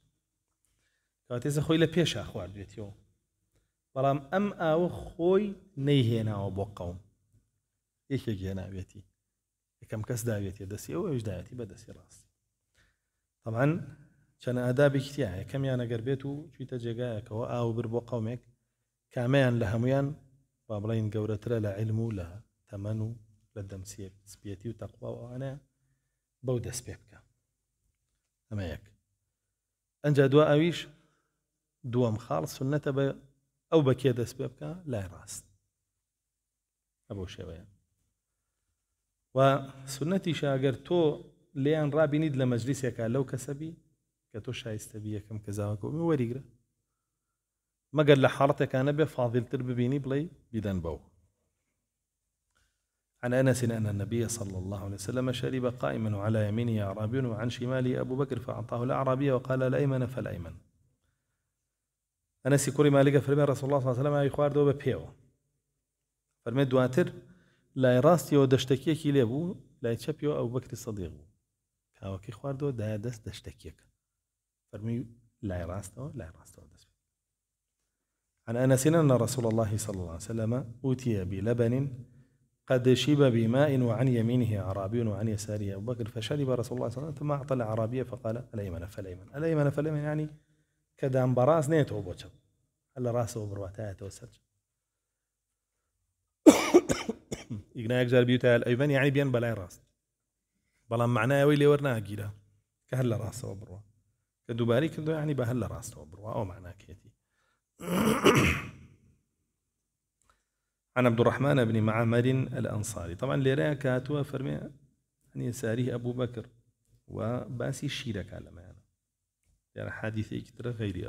کاتێزە خۆی لە پێشا خواردوێتیەوە، بەڵام ئەم ئاوە خۆی نەیهێناوە بۆ قەوم، یەکێک هێناوێتی یەکەم کەس داوێتی دەستی ئەو ئەوش داوێتی بە دەستی ڕاستی. طبعا چەند ئادابێکی تایە کەمیان ئەگەر بێت و چویتە جێگایەکەوە ئاو بر بۆ قەومێک کامەیان لە هەمویان با بڵێن گەورەترە لە عیلم و لە تەمەن و لە دەمسیەتی و تەقوا و ئەوانەیە بەو دەست پێ بکە. ئەمە یەک. ئەنجا دوا ئەویش دووەم خاڵ سنەتە بە ئەو بەکێ دەست پێ بکە لای ڕاست، ئەبەو شێوەیە. و سنەتیشە ئەگەر تۆ لێیان ڕابینیت لە مەجلیسێکە لەو کەسەبی کە تۆ شایستەبی یەکەم کە زاوەکەومی وەریگرە، مەگەر لە حاڵەتێکانە بێ فاضلتر ببینی بڵێ بیدەن بەو. عن أنس أن النبي صلى الله عليه وسلم شرب قائما وعلى يمينه أعرابي وعن شماله أبو بكر فأعطاه الأعرابي وقال الأيمن فالأيمن. أنس كوري مالك فرمي رسول الله صلى الله عليه وسلم يخوار دو ببيو فرمي دواتر لا راستي ودشتكيك ليبو لا يتشبيو أبو بكر الصديق كاوكي خوار دو دا دست دشتكيك فرمي لا راستو دست. عن أنس أن رسول الله صلى الله عليه وسلم أوتي بلبن قد شب بماء وعن يمينه أعرابي وعن يساره أبو بكر فشرب رسول الله صلى الله عليه وسلم ثم أعطى الأعرابية فقال الأيمن فالأيمن الأيمن فالأيمن يعني كدام براس نيته بوشب هلا راسه برواتاته وسج يقنا يجار بيوتا الأيمن يعني بين بلاي راس بلا معناه ويلي ورنا أجيرا كهلا راسه وبروا كدوباري كدو يعني بهلا راسه وبروا أو معناه كيتي عن عبد الرحمن بن معمر الأنصاري طبعا ليرا كاتوا فرمي عن يساره أبو بكر وباسي الشيرك على ما يعني حادثي كتر غيري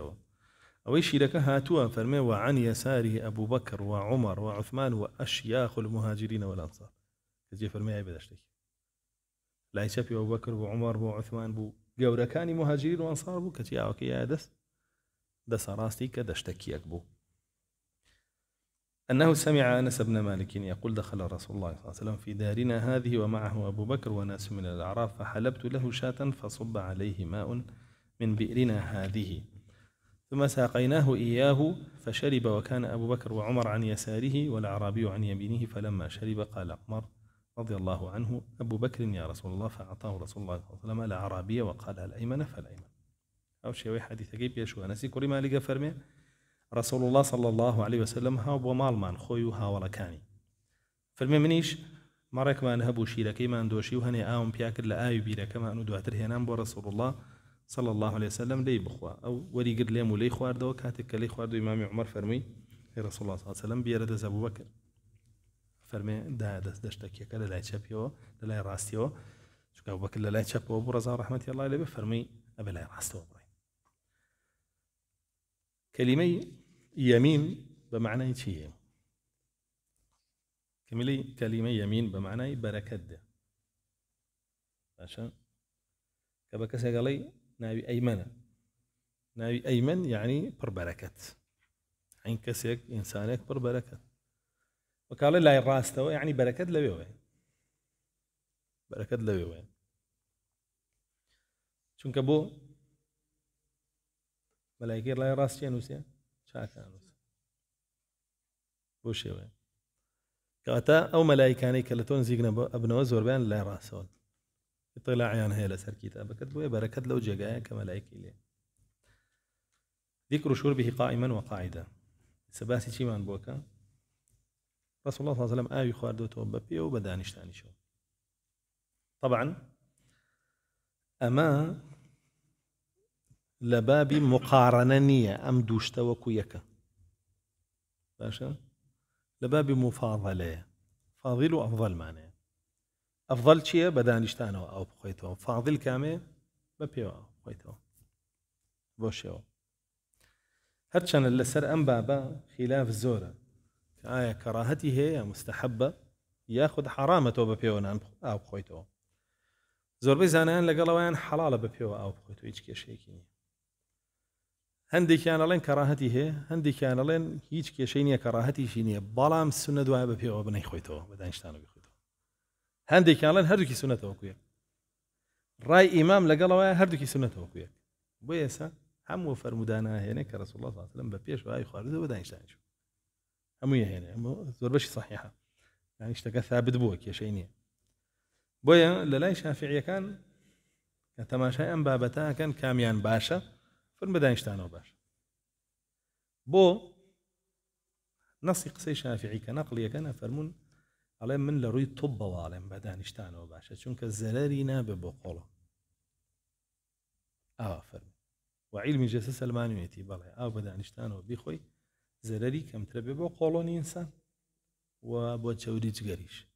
أو الشيرك هاتوا فرمي وعن يساره أبو بكر وعمر وعثمان وأشياخ المهاجرين والأنصار كذي فرمي أي بدشتك لا يشبه أبو بكر وعمر وعثمان بو جورا كان مهاجرين وأنصار بو كتي أوكي يا دس راستي كدشتكي أكبو أنه سمع أنس بن مالك يقول دخل رسول الله صلى الله عليه وسلم في دارنا هذه ومعه أبو بكر وناس من الأعراب فحلبت له شاة فصب عليه ماء من بئرنا هذه ثم ساقيناه إياه فشرب وكان أبو بكر وعمر عن يساره والأعرابي عن يمينه فلما شرب قال عمر رضي الله عنه أبو بكر يا رسول الله فأعطاه رسول الله صلى الله عليه وسلم الأعرابي وقال الأيمن فالأيمن أو شيء حديث جيب يشوى نسي كل ما لقى فرمي رسول الله صلى الله عليه وسلم ها ومال مان خوي ها ولا كاني فرمي منيش مرك ما نهبو شيركي ما ندوشي وهني آم بياكل لآي بيرك ما ندواتر هنام برسول الله صلى الله عليه وسلم لي بخوا أو وري قد ليم ولي خوار دو كاتك لي خوار دو إمام عمر فرمي رسول الله صلى الله عليه وسلم بيرد أبو بكر فرمي دا دشتك كلا لا يشبيو لا راستيو شو أبو بكر لا يشبيو أبو رضا رحمة الله عليه فرمي أبي لا راستيو كلمة يمين بمعنى شيء كلمة يمين بمعنى بركة ده عشان كبكس قالي نبي أيمن نبي أيمن يعني بر بركة عين كسيك إنسانك بر بركة وقال لا الراستو يعني بركة لبيوين بركة لبيوين شون كبو ملايكي لا راستين وسيا شاكانوس بوشي وين كاتا او ملائكاني كلتون زيغنا ابن وزور بان لا راسول يطلع عيان هي لسر كتابك بو بركه لو جاء كملائكه لي ذكر شربه قائما وقاعدا سباسي شي من بوكا رسول الله صلى الله عليه وسلم يخوار دو توبه وبدانش ثاني شو طبعا اما لباب مقارنة أم دوشتا وكويكا باشا لباب مفاضلة فاضل أفضل معناه أفضل شيء بدانشتانه أو بخيته فاضل كامل ببيو أو بخيته بوشيو هرشان اللي سر أم بابا خلاف الزورة كآية كراهته هي مستحبة ياخذ حرامته ببيو أو بخيته زور بيزانان لقلوان حلال ببيو أو بخيته إيش كيشيكيني هندي كان لين كراهتي هي هندي كان لين هيج كيشينية كراهتي شينية بالام السنة دعاء بفيه وبني خويته بدانشتانو بخويته هندي كان لين هردوكي سنة وكويا راي إمام لقلوا هردوكي سنة وكويا بيسا هم وفرمدانا هنا كرسول الله صلى الله عليه وسلم بفيش وهاي خارجه بدانشتانو هم هنا زور بشي صحيحة يعني اشتكى ثابت بوك يا شينية بويا للاي شافعية كان كتماشى أم بابتها كان كاميان باشا فالمدانشتانو باش بو نصي قصي شافعي كنقلية كان فرمون على من لروي طب وعلم بدانشتانو باش چونك الزلالي ناب بقوله فرمون وعلم جسس المانويتي بلا بدانشتانو بيخوي زلالي كم تربي بقولون إنسان وبو تشوريج قريش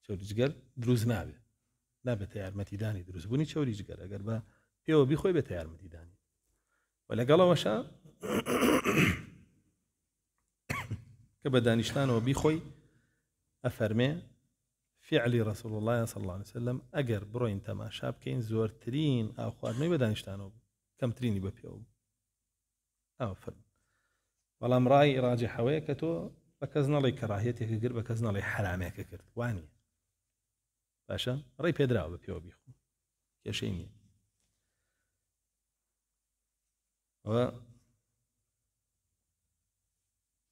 تشوريج قر دروز نابه تيار متيداني دروز بوني تشوريج قر اگر با بيو بيخوي بتيار متيداني ولا قال وشا كبدانشتان وبيخوي أفرمي فعل رسول الله صلى الله عليه وسلم أجر بروين تما شاب كين زورترين أو خوار ما بدانشتانو كم تريني ببيو أو فرم والله امرأي راجح ويكتو بكزنا لي كراهيتك كجر بكزنا لي حرامك كجر واني باشا رأي بيدراو ببيو بيخو يا شيني و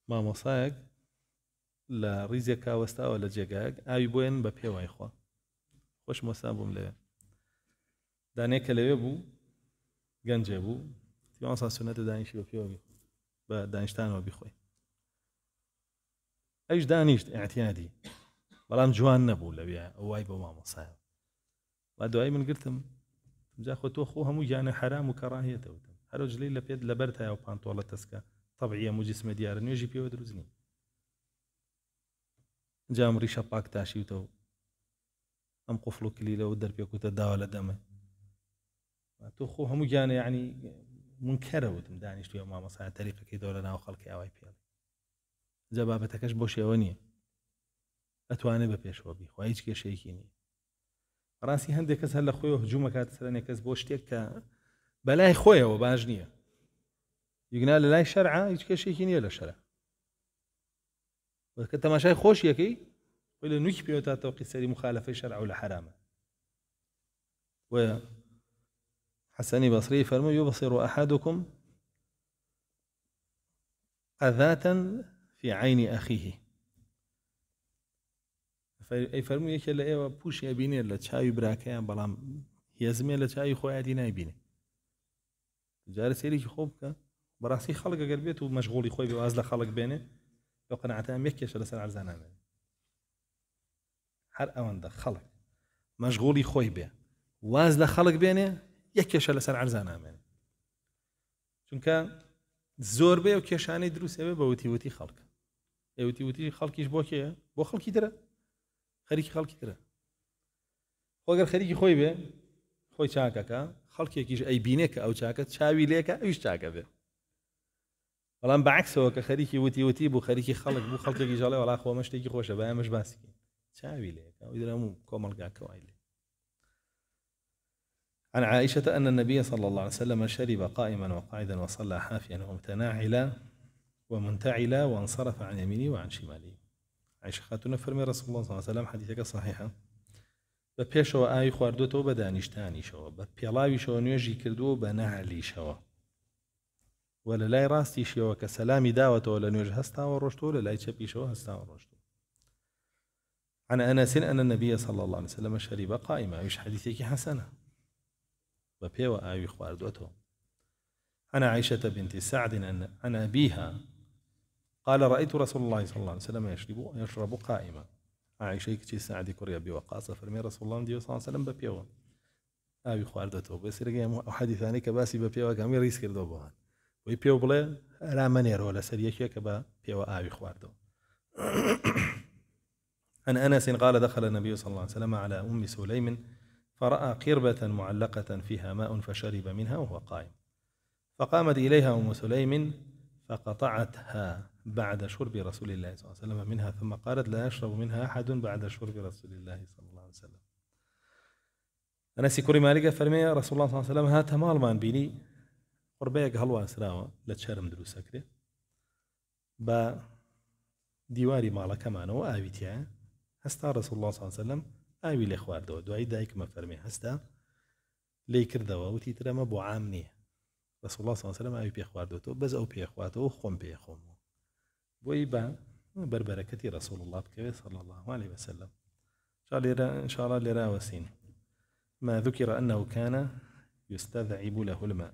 مامۆسایەک لە ڕیزێک کاوەستاوە لە جێگایەک ئاوی بۆێن بە پێوای خوا خۆش مۆسا بووم لەوێ دانێکە لەوێ بوو گەنجێ بوو تیماسا سونەتە دانیشی بە پێوە بە دانیشتانەوە بیخۆی ئەویش دانیشت ئاعتیادی بەڵام جوان نەبوو لەوێ ئەوای بۆ مامۆسایە وا دوای من گرتم جا خۆ تۆ خۆ هەموو گیانە حرام و کەڕاهیەتەوتم هەرۆ جلەی لە پێت لەبەر تایە و پانتۆڵە تەسکە طبعیە موجسمە دیارە نوێژی پێوە دروست نییە جام ڕیشە پاک تاشیوتەوە ئەم قفڵ و کلیلە و دەرپێکوتە داوە لە دەمە تۆ خۆ هەموو گیانە یعنی منکەرەوتم دانیشتووە مامۆسایە تەریقەکەی دەوە لە ناو خەڵکی ئاوای پێڵێ جا بابەتەکەش بۆ شێوە نییە ئەتوانێت بە پێشەوە بیخوا هیچ کێشەیەکی نییە ڕاستی هەندێک کەس هەر لە خۆیەوە هجوومە کاتە سەرانێک کەس بۆ شتێک کە بەلای خۆیەوە باش نییە یگنا لە لای شەرعە هیچ کێشێکی نییە لە شەرع کە تەماشای خۆشیەکەی خۆی لە نوکی پێوە تاتەوە قیسەری مخالفەی شەرع و لە حرامە و حەسەنی بەسری فەرمووی یوبصر أحدكم قذاة في عين أخيه ئەی فەرمووی یەکێ لە ئێوە پووشی ئەبینێت لە چاوی براکەیان بەڵام هێزمێ لە چاوی خۆیاتی نایبینێ جارە سێرێکی خۆ بکە بەڕاستی خەڵک ئەگەر بێت و مەشغوڵی خۆی بێ واز لە خەڵک بێنێ لە قەناعەتیان یەک کێشە لەسەر عەرزان نامێنێ هەر ئەوەندە خەڵک مەشغوڵی خۆی بێ واز لە خەڵک بێنێ یەک کێشە لەسەر عەرزان نامێنێ چونکە زۆربەی ئەو کێشانەی دروست ئەوێ بە وتیوتی خەڵک وتیوتی خەڵکیش بۆ کێیە بۆ خەڵکی ترە خەریکی خەڵکی ترە خۆ ئەگەر خەریکی خۆی بێ خۆی چاکەکە خەڵکێکیش ئەی بینێ کە ئەو چاکە چاوی لێکە ئەویش چاکە بێ بەڵام بەعکسەوە کە خەریکی وتیوتی بوو خەریکی خەڵک بوو خەڵکێکی ژەڵێ وەڵا خۆمە شتێکی خۆشە با ئێمەش باسیکەین چاوی لێکە ئەوی درەموو کۆمەڵگاکەوای لێ عن عائشة أن النبي صلى الله عليه وسلم شرب قائما وقاعدا وصلى حافيا ومتناعلا ومنتعلا وانصرف عن يمينه وعن شماله عائشة خاتون فرمي رسول الله صلى الله عليه وسلم حديثك صحيحة بپێشەوە ئاوی خواردوێتەوە بە دانیشتانیشەوە بە پێڵاویشەوە نوێژی کردووە بە نەعلیشەوە و لە لای ڕاستیشەوە کە سەلامی داوەتەوە لە نوێژ هەستاوە ڕۆشتووە لە لای چەپیشەوە هەستاوە ڕۆشتووە عن أنس أن النبي صلى الله عليه وسلم شرب قائما ويش حديثك حسنة بپێوە ئاوی خواردوێتەوە عن عائشة بنت سعد عن أبيها قال رأيت رسول الله صلى الله عليه وسلم يشرب قائما عائشة كتي سعدي كوري أبي وقاصة فرمي رسول الله صلى الله عليه وسلم بپێوە ئاوی خواردوێتەوە بەسرگەی حەدیثانی کە باسی بە پێوە کامی ڕیس کردەوە بۆ هەن وی پێو بڵێ رامەنێرەوە لەسەر یەکێک کە بە پێوە ئاوی خواردەوە عن أنس قال دخل النبي صلى الله عليه وسلم على أم سليم فرأى قربة معلقة فيها ماء فشرب منها وهو قائم فقامت إليها أم سليم فقطعتها بعد شرب رسول الله صلى الله عليه وسلم منها ثم قالت لا يشرب منها أحد بعد شرب رسول الله صلى الله عليه وسلم أنس كوري مالك فرمي رسول الله صلى الله عليه وسلم هات مالمان بيني قربەیەک هەڵواسراوە لە چەرم دروستەکرێ بە دیواری ماڵەکەمانەوە ئاوی تایە هەستا رسول الله صلى الله عليه وسلم ئاوی لێ خواردەوە دوای دایکمە فەرمێ هەستا لێی کردەوە وتی ترەمە بۆ عام نییە رسول الله صلى الله عليه وسلم ئاوی پێ خواردەوە بەس ئەو پێ خواتەوە خۆم پێ خۆمەوە بۆی بە بربەرەکەتی رسول الله بکەوێت صلى الله عليه وسلم إن شاء الله لێرا وەسین ما ذكر أنه كان يستذعب له الماء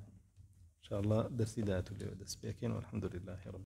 إن شاء الله درسي داتو لي ودس بيكين والحمد لله رب